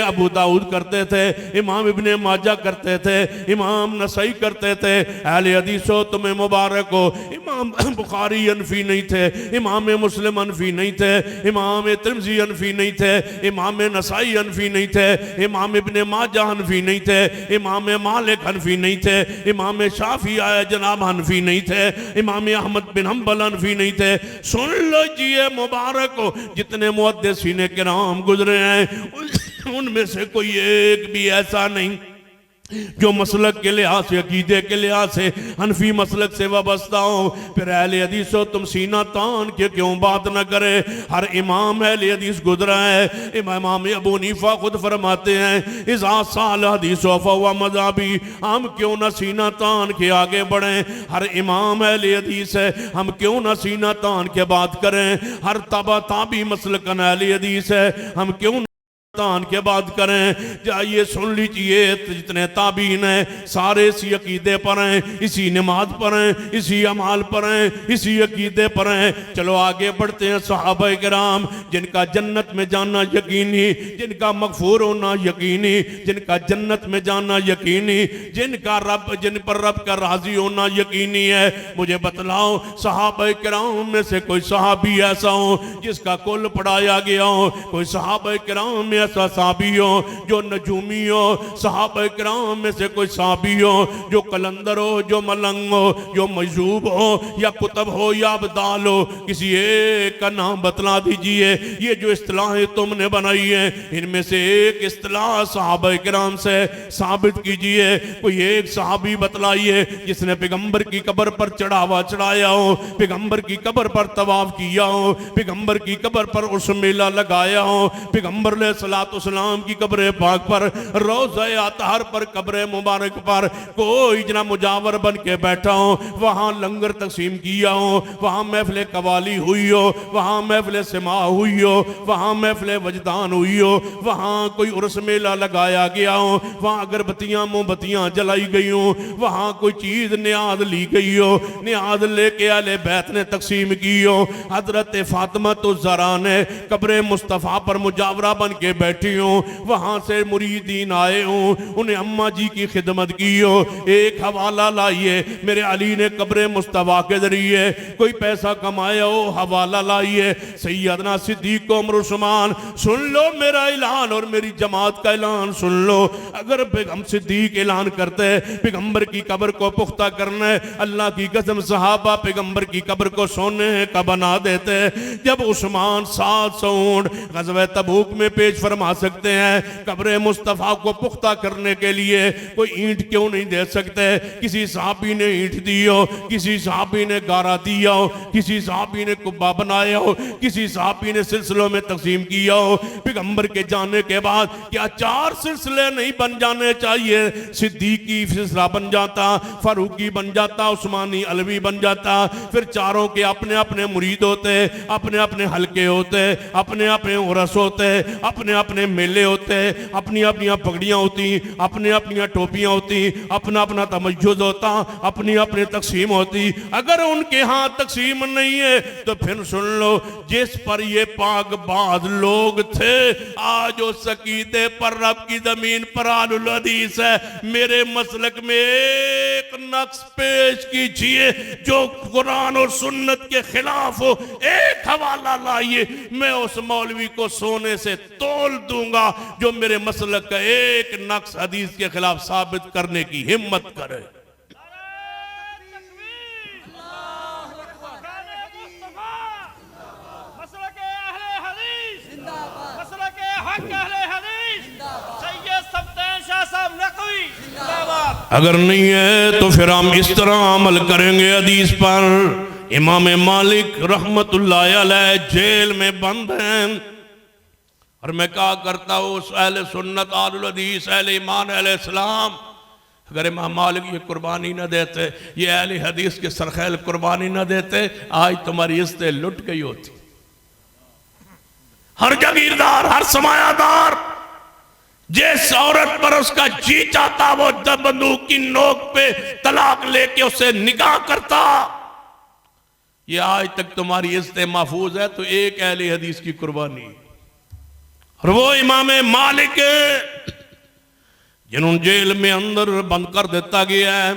[SPEAKER 2] अबू दाऊद करते थे, इमाम इब्ने माजा करते थे, इमाम नसई करते थे। अहले हदीस हो, तुम्हें मुबारक हो। इमाम बुखारी अनफी नहीं थे, इमाम मुस्लिम अनफी नहीं थे, इमाम तिरमिज़ी अनफी नहीं थे, इमाम नसाई अनफी नहीं थे, इमाम इब्ने माजा हनफी नहीं थे, इमाम मालिक हनफी नहीं थे, इमाम शाफी आया जनाब हनफी नहीं थे, इमाम अहमद बिन हम्बल हनफी नहीं थे। सुन लो जी, मुबारक हो, जितने मुहद्दिसीन किराम गुजरे हैं उनमें से कोई एक भी ऐसा नहीं जो मसलक के लिहाज से, अकीदे के लिहाज से हनफी मसलक से वाबस्ता हो। फिर अहले हदीस हो, तुम सीना तान के क्यों बात न करे? हर इमाम अहले हदीस गुजरा है। इमाम अबू हनीफा खुद फरमाते हैं, इज़ा साल हदीस व मज़हबी, हम क्यों न सीना तान के आगे बढ़ें? हर इमाम अहले हदीस है, हम क्यों न सीना तान के बात करें? हर तबा ताबी मसलक अहले हदीस है, हम क्यों तान के बात करें? जाइए सुन लीजिए, जितने ताबीन हैं सारे इसी अकीदे पर हैं, इसी नमाज पर हैं, इसी अमाल पर हैं, इसी अकीदे पर हैं। चलो आगे बढ़ते हैं। सहाबा किराम जिनका जन्नत में जाना यकीनी, जिनका मगफूर होना यकीनी, जिनका जन्नत में जाना यकीनी, जिनका रब, जिन पर रब का राजी होना यकीनी है। मुझे बतलाओ, सहाबा किराम में से कोई सहाबी ऐसा हो जिसका कुल पढ़ाया गया हो? कोई सहाबा किराम में ऐसा साहबी हो जो नजूमी हो? सहाबा किराम में से कोई साहबी हो जो कलंदर हो, जो मलंग हो, जो मजूब हो, या कुतब हो, या अब्दाल हो? किसी एक का नाम बतला दीजिए। ये जो इस्तिलाहें तुमने बनाई हैं, इनमें से एक इस्तिलाह सहाबा किराम से साबित कीजिए। कोई एक साहबी बतलाइए जिसने पैगंबर की कब्र पर चढ़ावा चढ़ाया हो, पैगंबर की कब्र पर तवाफ किया हो, पैगंबर की कब्र पर उस मेला लगाया हो, पैगंबर ने सलाम की कब्र पाक पर, रोज़े अतहर पर, कब्र मुबारक पर कोई जना मुजावर बन के बैठा हो, वहाँ लंगर तकसीम किया हो, वहाँ महफिल कवाली हुई हो, वहाँ महफिल सिमा हुई हो, वहाँ महफिल वजदान हुई हो, वहाँ कोई उर्स मेला लगाया गया हो, वहाँ अगरबत्तियाँ मोमबत्तियाँ जलाई गई हो, वहाँ कोई चीज़ नियाद ली गई हो, नियाद लेके आले बैत ने तकसीम की हो। हजरत फातिमा तो ज़हरा ने कब्र मुस्तफ़ा पर मुजावरा बन के बैठी हो, वहां से मुरीदीन आए हो, उन्हें अम्मा जी की खिदमत की हो। एक हवाला लाइए, मेरे अली ने कब्र मुस्तफा के जरिए कोई पैसा कमाया हो, हवाला लाइए। सैयदना सिद्दीक उमर उस्मान, सुन लो मेरा ऐलान और मेरी जमात का ऐलान सुन लो। अगर हम सिद्दीक ऐलान करते हैं पैगंबर की कब्र को पुख्ता करना है, अल्लाह की कसम सहाबा पैगंबर की कब्र को सोने का बना देते हैं। जब उस्मान 700 ऊंट ग़ज़वा तबूक में पेश फरमा सकते हैं, कब्र मुस्तफ़ा को पुख्ता करने के लिए कोई ईंट क्यों नहीं दे सकते? किसी साहबी ने ईंट दी हो, किसी साहबी ने गारा दिया हो, किसी साहबी ने कुब्बा बनाया हो, किसी साहबी ने सिलसिलों में तकसीम किया हो। पैगंबर के जाने के बाद क्या 4 सिलसिले नहीं बन जाने चाहिए? सिद्दीकी सिलसिला बन जाता, फारूकी बन जाता, उस्मानी अलवी बन जाता, फिर चारों के अपने अपने मुरीद होते, अपने अपने हल्के होते, अपने अपने उरस होते, अपने अपने मेले होते, अपनी अपनी पगड़ियाँ होती, अपने अपनी टोपियाँ होती, अपना अपना तमज्जुद होता, अपनी अपनी तकसीम होती। अगर उनके यहाँ तकसीम नहीं है तो फिर सुन लो, जिस पर ये पाकबाज लोग थे, आज उस अकीदे पर रब की जमीन पर आलुल हदीस है। मेरे मसलक में एक नक्श पेश कीजिए जो कुरान और सुन्नत के खिलाफ हो, एक हवाला लाइए, मैं उस मौलवी को सोने से तोल दूंगा जो मेरे मसलक का एक नक्श हदीस के खिलाफ साबित करने की हिम्मत करे। अगर नहीं है तो फिर हम इस तरह अमल करेंगे हदीस पर। इमाम मालिक रहमतुल्लाह अलैह जेल में बंद हैं, और मैं कहा करता हूँ उस अहले सुन्नत आलुल हदीस अहले ईमान अहले इस्लाम, अगर इमाम मालिक ये कुर्बानी न देते, ये अहले हदीस के सरखैल कुर्बानी न देते, आज तुम्हारी इज्जतें लुट गई होती। हर जागीरदार, हर समायादार जिस औरत पर उसका जी चाहता वो बंदूक की नोक पे तलाक लेके उसे निकाह करता। ये आज तक तुम्हारी इज्जतें महफूज है तो एक अहले हदीस की कुर्बानी। और वो इमाम मालिक जिन्होंने जेल में अंदर बंद कर देता गया है,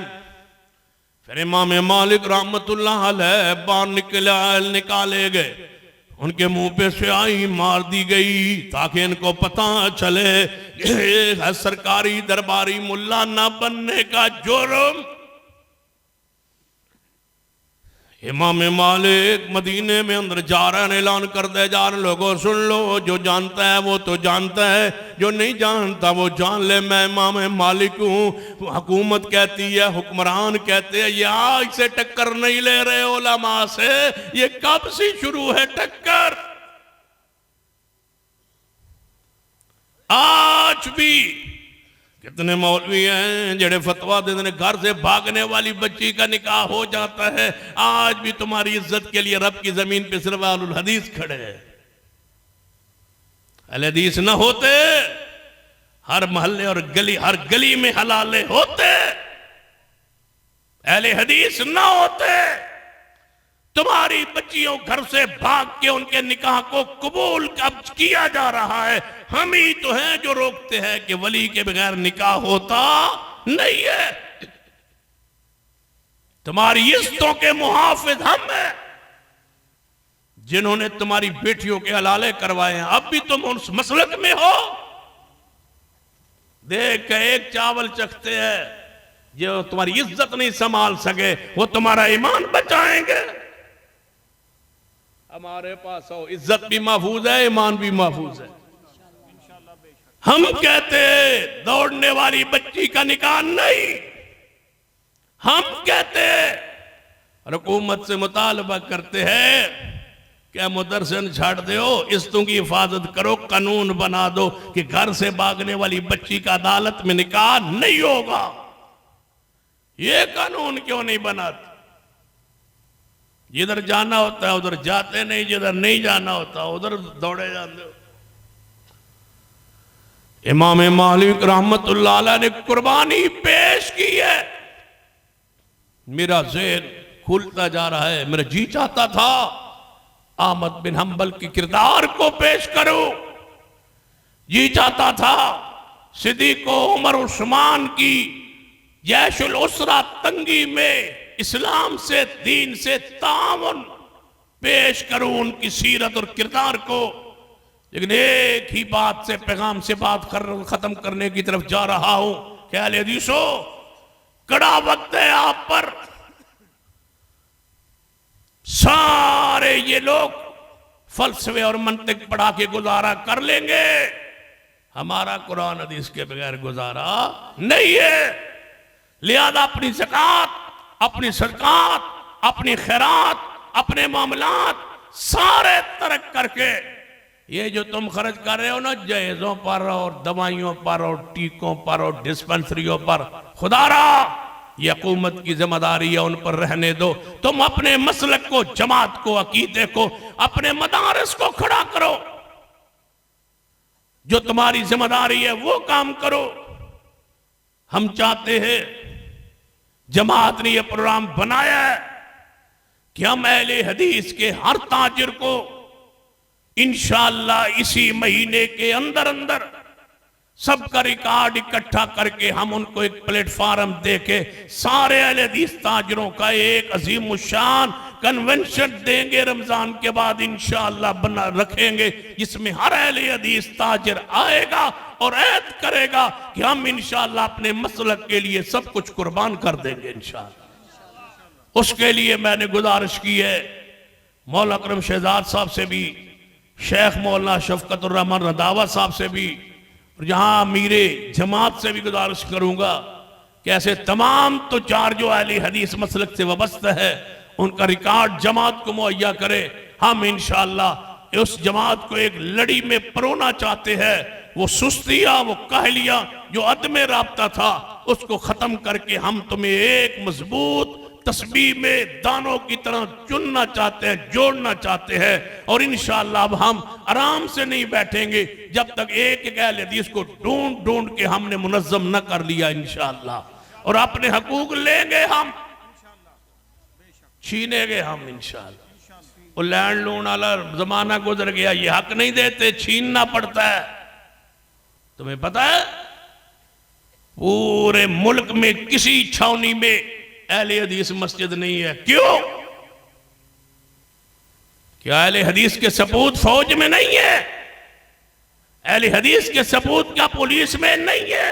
[SPEAKER 2] फिर इमाम मालिक रहमतुल्लाह अलैह बाहर निकाले गए, उनके मुंह पे स्याही मार दी गई ताकि इनको पता चले ये सरकारी दरबारी मुल्ला ना बनने का जुर्म। इमाम मालिक मदीने में अंदर जा रहे हैं, ऐलान कर दे जा रहे, लोगों सुन लो, जो जानता है वो तो जानता है, जो नहीं जानता वो जान ले, मैं इमाम मालिक हूँ। हुकूमत कहती है, हुक्मरान कहते हैं, ये आज से टक्कर नहीं ले रहे उलमा से, ये कब से शुरू है टक्कर। आज भी कितने मौलवी हैं जेड़े फतवा देते हैं घर से भागने वाली बच्ची का निकाह हो जाता है। आज भी तुम्हारी इज्जत के लिए रब की जमीन पे सिर्फ अहलुल हदीस खड़े हैं। अहले हदीस न होते हर मोहल्ले और गली, हर गली में हलाले होते। अहले हदीस न होते तुम्हारी बच्चियों घर से भाग के उनके निकाह को कबूल कब किया जा रहा है। हम ही तो हैं जो रोकते हैं कि वली के बगैर निकाह होता नहीं है। तुम्हारी इज्जतों के मुहाफिज हम हैं जिन्होंने तुम्हारी बेटियों के हलाले करवाए हैं। अब भी तुम उस मसलक में हो। देख के एक चावल चखते हैं, जो तुम्हारी इज्जत नहीं संभाल सके वो तुम्हारा ईमान बचाएंगे। हमारे पास हो, इज्जत भी महफूज है, ईमान भी महफूज है। हम कहते दौड़ने वाली बच्ची का निकाह नहीं, हम कहते हुकूमत से मुतालबा करते हैं क्या मुदरसन छाड़ दो, इज्जतों की हिफाजत करो, कानून बना दो कि घर से भागने वाली बच्ची का अदालत में निकाह नहीं होगा। ये कानून क्यों नहीं बनाते? जिधर जाना होता है उधर जाते नहीं, जिधर नहीं जाना होता उधर दौड़े जाते हो। इमाम मालिक रहमतुल्लाह अलैह ने कुर्बानी पेश की है। मेरा ज़हन खुलता जा रहा है। मेरा जी चाहता था अहमद बिन हंबल के किरदार को पेश करूं, जी चाहता था सिद्दीक़ उमर उस्मान की जैशुल उसरा तंगी में इस्लाम से, दीन से तावन पेश करूं, उनकी सीरत और किरदार को। लेकिन एक ही बात से, पैगाम से बात खत्म करने की तरफ जा रहा हूं। क्या अहले हदीसो, कड़ा वक्त है आप पर। सारे ये लोग फलसफे और मंतिक पढ़ा के गुजारा कर लेंगे, हमारा कुरान हदीस के बगैर गुजारा नहीं है। लिहाजा अपनी ज़कात, अपनी सदकात, अपनी खैरात, अपने मामलात सारे तरक करके ये जो तुम खर्च कर रहे हो ना जहेजों पर और दवाइयों पर और टीकों पर और डिस्पेंसरियों पर, खुदारा ये हुकूमत की जिम्मेदारी है, उन पर रहने दो। तुम अपने मसलक को, जमात को, अकीदे को, अपने मदारस को खड़ा करो। जो तुम्हारी जिम्मेदारी है वो काम करो। हम चाहते हैं, जमात ने यह प्रोग्राम बनाया है कि हम अहले हदीस के हर ताजिर को इंशाअल्लाह इसी महीने के अंदर अंदर सबका रिकॉर्ड इकट्ठा करके हम उनको एक प्लेटफॉर्म देके सारे अहले हदीस ताजिरों का एक अजीम शान कन्वेंशन देंगे। रमजान के बाद इंशाअल्लाह बना रखेंगे, जिसमें हर अहले हदीस ताजिर आएगा और ऐद करेगा कि हम इंशाअल्लाह अपने मसलक के लिए सब कुछ कुर्बान कर देंगे इंशाअल्लाह। उसके लिए मैंने गुजारिश की है मौला अकरम शहजाद साहब से भी, शेख मौलाना शफकतुर रहमान रंधावा साहब से भी, और यहाँ अमीरे जमात से भी गुजारिश करूंगा कि ऐसे तमाम तो चार जो अहले हदीस मसलक से वाबस्ता है उनका रिकॉर्ड जमात को मुहैया करे। हम इंशाअल्लाह उस जमात को एक लड़ी में परोना चाहते हैं। वो सुस्तियां, वो काहलियां जो अदम राब्ता था, उसको खत्म करके हम तुम्हें एक मजबूत तस्बीह में दानों की तरह चुनना चाहते हैं, जोड़ना चाहते हैं। और इंशाअल्लाह अब हम आराम से नहीं बैठेंगे जब तक एक एक अहले हदीस को ढूंढ ढूंढ के हमने मुनज़्ज़म न कर लिया इंशाअल्लाह। और अपने हकूक लेंगे हम, छीनेंगे हम इंशाअल्लाह। वो लैंड लोन वाला जमाना गुजर गया, ये हक नहीं देते, छीनना पड़ता है। तुम्हें पता है पूरे मुल्क में किसी छावनी में अहले हदीस मस्जिद नहीं है। क्यों? क्या अहले हदीस के सपूत फौज में नहीं है? अहले हदीस के सपूत क्या पुलिस में नहीं है?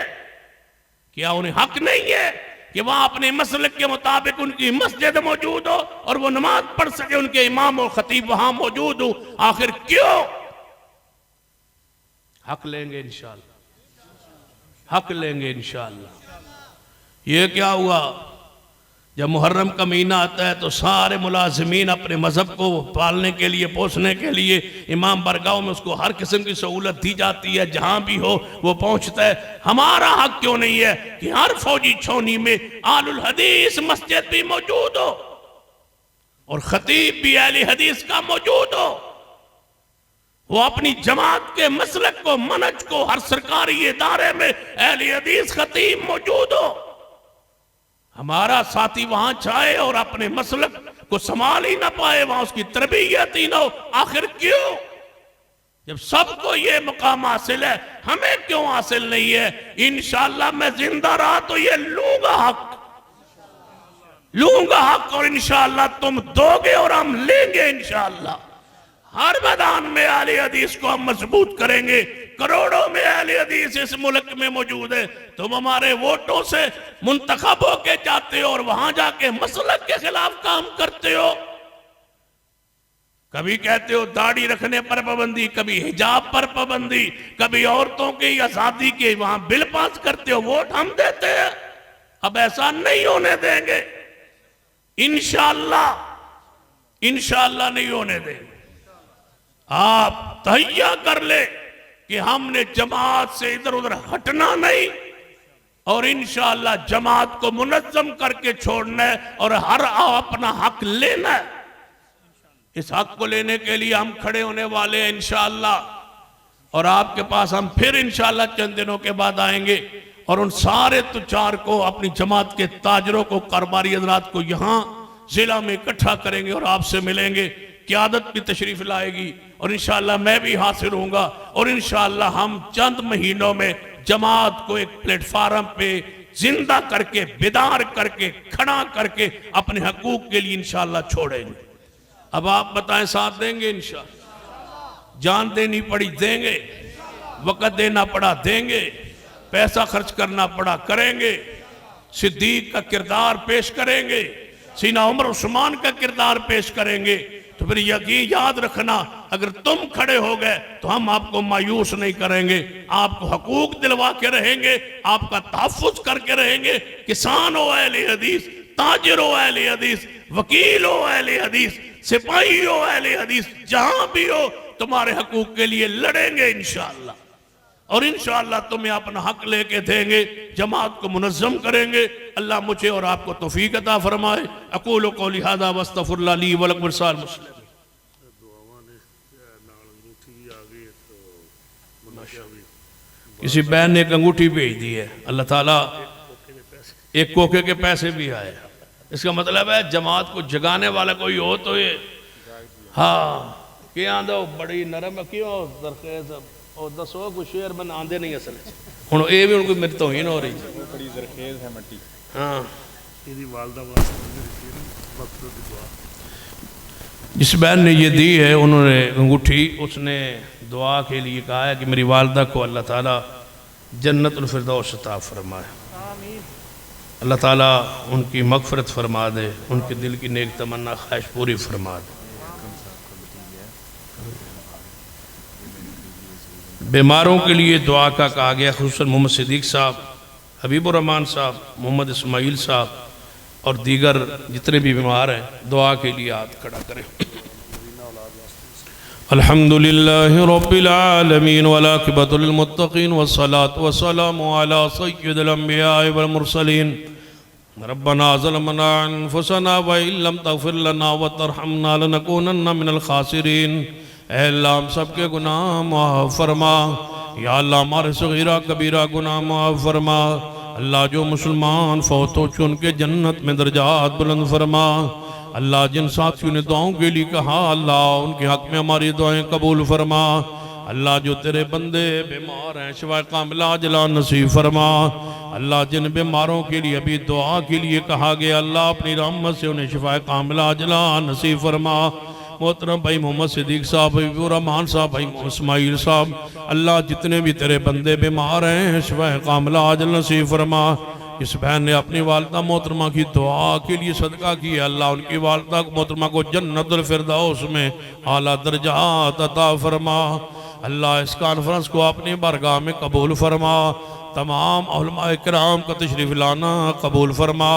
[SPEAKER 2] क्या उन्हें हक नहीं है कि वहां अपने मसलक के मुताबिक उनकी मस्जिद मौजूद हो और वो नमाज पढ़ सके, उनके इमाम और खतीब वहां मौजूद हो? आखिर क्यों? हक लेंगे इंशाअल्लाह, हक लेंगे इंशाअल्लाह। ये क्या हुआ, जब मुहर्रम का महीना आता है तो सारे मुलाजिमीन अपने मजहब को पालने के लिए, पोसने के लिए इमाम बरगाहों में उसको हर किस्म की सहूलत दी जाती है, जहां भी हो वो पहुंचता है। हमारा हक क्यों नहीं है कि हर फौजी छौनी में आलुल हदीस मस्जिद भी मौजूद हो और खतीब भी अहले हदीस का मौजूद हो? वो अपनी जमात के मसलक को, मनहज को हर सरकारी इदारे में अहले हदीस खतीब मौजूद हो। हमारा साथी वहां चाहे और अपने मसलक को संभाल ही ना पाए, वहां उसकी तरबियत ही ना हो। आखिर क्यों? जब सबको ये मुकाम हासिल है, हमें क्यों हासिल नहीं है? इंशाअल्लाह मैं जिंदा रहा तो ये लूंगा हक, लूंगा हक, और इंशाअल्लाह तुम दोगे और हम लेंगे इंशाअल्लाह। हर मैदान में अहले हदीस को हम मजबूत करेंगे। करोड़ों में अहले हदीस इस मुल्क में मौजूद है। तुम हमारे वोटों से मुंतखब होके जाते हो और वहां जाके मसलक के खिलाफ काम करते हो। कभी कहते हो दाढ़ी रखने पर पाबंदी, कभी हिजाब पर पाबंदी, कभी औरतों की आजादी के वहां बिल पास करते हो, वोट हम देते हैं। अब ऐसा नहीं होने देंगे इंशाअल्लाह, इंशाअल्लाह नहीं होने देंगे। आप तहैया कर ले कि हमने जमात से इधर उधर हटना नहीं और इंशाअल्लाह जमात को मुनज़्ज़म करके छोड़ना है और हर अपना हक लेना है। इस हक को लेने के लिए हम खड़े होने वाले हैं इंशाअल्लाह। और आपके पास हम फिर इंशाअल्लाह चंद दिनों के बाद आएंगे और उन सारे तुचार को, अपनी जमात के ताजरों को, कारोबारी हज़रात को यहाँ जिला में इकट्ठा करेंगे और आपसे मिलेंगे। क़यादत भी तशरीफ लाएगी और इंशाअल्लाह मैं भी हासिल होऊंगा और इंशाअल्लाह हम चंद महीनों में जमात को एक प्लेटफार्म पे जिंदा करके, बेदार करके, खड़ा करके अपने हकूक के लिए इंशाअल्लाह छोड़ेंगे। अब आप बताएं, साथ देंगे इंशाअल्लाह? जान देनी पड़ी देंगे, वक़्त देना पड़ा देंगे, पैसा खर्च करना पड़ा करेंगे, सिद्दीक का किरदार पेश करेंगे, सीना उमर उस्मान का किरदार पेश करेंगे। तो फिर यकीन याद रखना, अगर तुम खड़े हो गए तो हम आपको मायूस नहीं करेंगे, आपको हकूक दिलवा के रहेंगे, आपका तहफ़्फ़ुज़ करके रहेंगे। किसान हो अहले हदीस, ताजिर हो अहले हदीस, वकील हो अहले हदीस, सिपाही हो अहले हदीस, जहां भी हो तुम्हारे हकूक के लिए लड़ेंगे इंशाअल्लाह। और इंशाअल्लाह तुम्हें अपना हक लेके देंगे, जमात को मुनज़्ज़म करेंगे। अल्लाह मुझे और आपको तौफीक अता फरमाए। अक़ूलु क़ौली हाज़ा व अस्तग़फ़िरुल्लाह ली व लकुम वलिसाइरिल मुस्लिमीन। किसी बहन ने एक अंगूठी भेज दी है, अल्लाह ताला एक कोके के पैसे भी आए। इसका मतलब है जमात को जगाने वाला कोई हो तो ये, हाँ क्या दो बड़ी नरम क्यों दरखेज और दसो कुछ शेर बन आंदे नहीं असल हुण ये भी उनको मेरी तौहीन हो रही बड़ी दरखेज है मट्टी। हाँ जिस बहन ने ये दी है, उन्होंने अंगूठी, उसने दुआ के लिए कहा है कि मेरी वालदा को अल्लाह ताला जन्नतुल फिरदौस अता फरमाए, अल्लाह ताला उनकी मग़फ़िरत फरमा दे, उनके दिल की नेक तमन्ना ख्वाहिश पूरी फरमा दे। बीमारों के लिए दुआ का कहा गया, खुसूसन मोहम्मद सिद्दीक साहब, हबीबुर रहमान साहब, मोहम्मद इस्माइल साहब और दीगर जितने भी बीमार हैं, दुआ के लिए हाथ खड़ा करें। अल्हम्दुलिल्लाहि रब्बिल आलमीन वल आक़िबतु लिल मुत्तक़ीन वस्सलातु वस्सलामु अला सय्यिदिल अंबिया'i वल मुरसलीन रब्बना ज़लमना अनफुसना व इल्लम तग़फ़िर लना व तरहमना लनकूनन्ना मिनल ख़ासिरीन। ऐ अल्लाह हम सबके गुनाह माफ़ फरमा, या अल्लाह हमारे सगीरा कबीरा गुनाह माफ़ फरमा। अल्लाह जो मुसलमान फौत हो चुके उनके जन्नत में दर्जात बुलंद फरमा। अल्लाह जिन साथियों ने दुआओं के लिए कहा अल्लाह उनके हक में हमारी दुआएं कबूल फरमा। अल्लाह जो तेरे बंदे बीमार हैं शिफा कामिला अजला नसीब फरमा। अल्लाह जिन बीमारों के लिए अभी दुआ के लिए कहा गया अल्लाह अपनी रहमत से उन्हें शिफा कामिला अजला नसीब फरमा। मोहतरम भाई मोहम्मद सिद्दीक साहब, भाई रहमान साहब, भाई इस्माइल साहब, अल्लाह जितने भी तेरे बंदे बीमार हैं शिफा कामिला अजल नसीब फरमा। इस बहन ने अपनी वालदा मोहतरमा की दुआ के लिए सदका किया, अल्लाह उनकी वालदा मोहतरमा को जन्नतुल फिरदौस में आला दर्जात अता फरमा। अल्लाह इस कॉन्फ्रेंस को अपनी बारगाह में कबूल फरमा। तमाम उलमाए किराम का तशरीफ़ लाना कबूल फरमा,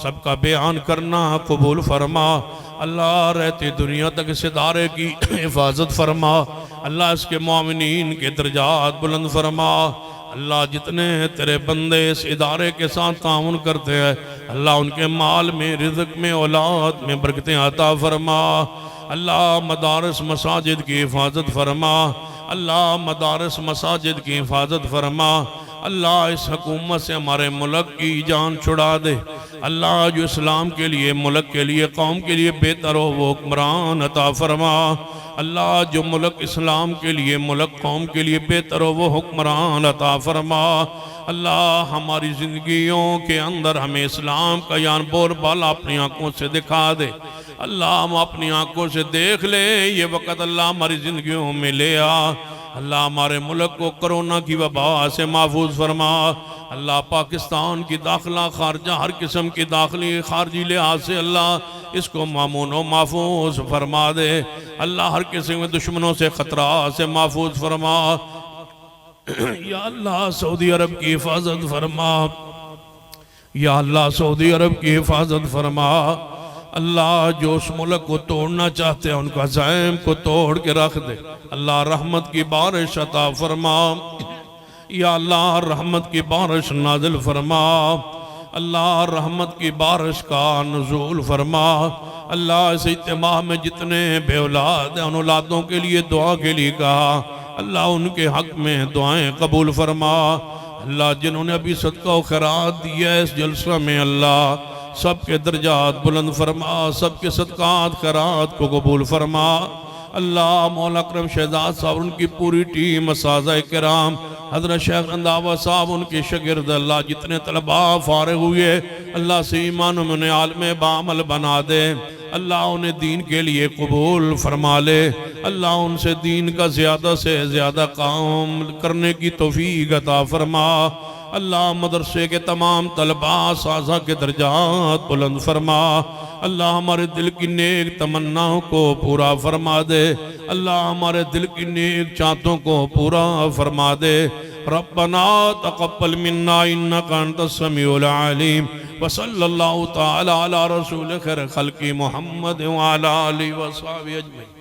[SPEAKER 2] सबका बयान करना कबूल फरमा। अल्लाह रहते दुनिया तक इस इदारे की हिफाजत फरमा। अल्लाह इसके मोमिनीन के दर्जात बुलंद फरमा। अल्लाह जितने तेरे बंदे इस इदारे के साथ ताउन करते हैं अल्लाह उनके माल में, रिज़्क़ में, औलाद में बरकतें अता फरमा। अल्लाह मदारस मसाजिद की हिफाजत फरमा। अल्लाह मदारस मसाजिद की हिफाजत फरमा। अल्लाह इस हुकूमत से हमारे मुल्क की जान छुड़ा दे। अल्लाह जो इस्लाम के लिए, मुल्क के लिए, कौम के लिए बेहतर हो वो हुक्मरान अता फरमा। अल्लाह जो मुल्क इस्लाम के लिए, मुल्क कौम के लिए बेहतर हो वो हुक्मरान अता फरमा। अल्लाह हमारी ज़िंदगियों के अंदर हमें इस्लाम का यान बोलबाला अपनी आँखों से दिखा दे। अल्लाह हम अपनी आँखों से देख ले ये वक़्त अल्लाह हमारी ज़िंदगियों में ले आ। अल्लाह हमारे मुल्क को कोरोना की वबा से महफूज फरमा। अल्लाह पाकिस्तान की दाखिला खारजा हर किस्म की दाखिली खारजी लिहाज से अल्लाह इसको मामून व महफूज फरमा दे। अल्लाह हर किस्म के दुश्मनों से ख़तरा से महफूज फरमा। या अल्लाह सऊदी अरब की हिफाजत फरमा। या अल्लाह सऊदी अरब की हिफाजत फरमा। अल्लाह जो उस मुल्क को तोड़ना चाहते हैं उनका ज़ैम को तोड़ के रख दे। अल्लाह रहमत की बारिश अता फरमा। या अल्लाह रहमत की बारिश नाजिल फरमा। अल्लाह रहमत की बारिश का नुज़ूल फरमा। अल्लाह इस इज्तिमा में जितने बे औलाद हैं उन औलादों के लिए दुआ के लिए कहा अल्लाह उनके हक में दुआएं कबूल फरमा। अल्लाह जिन्होंने अभी सदका व खैरात दी है इस जलसा में अल्लाह सबके दर्जात बुलंद फरमा, सबके सदकात खैरात को कबूल फरमा। अल्लाह मौला अकरम शहजाद साहब उनकी पूरी टीम, असाज़ाए किराम, हज़रत शेख रंधावा साहब उनके शागिर्द, अल्लाह जितने तलबा फारिग हुए अल्लाह से ईमानों में उन्हें आलिम बामल बना दे। अल्लाह उन्हें दीन के लिए कबूल फरमा ले। अल्लाह उनसे दीन का ज़्यादा से ज़्यादा काम करने की तौफीक अता फरमा। अल्लाह मदरसे के तमाम तलबा साजा के दर्जात बुलंद फरमा। अल्लाह हमारे दिल की नेक तमन्नाओं को पूरा फरमा दे। अल्लाह हमारे दिल की नेक चाहतों को पूरा फरमा दे। रब्बना तक़ब्बल मिन्ना इन्नका अंतस समीउल अलीम व सल्लल्लाहु तआला अला रसूलिल खैर खल्क़ि मुहम्मद व अला आलिहि व सहाबिहि अजमईन।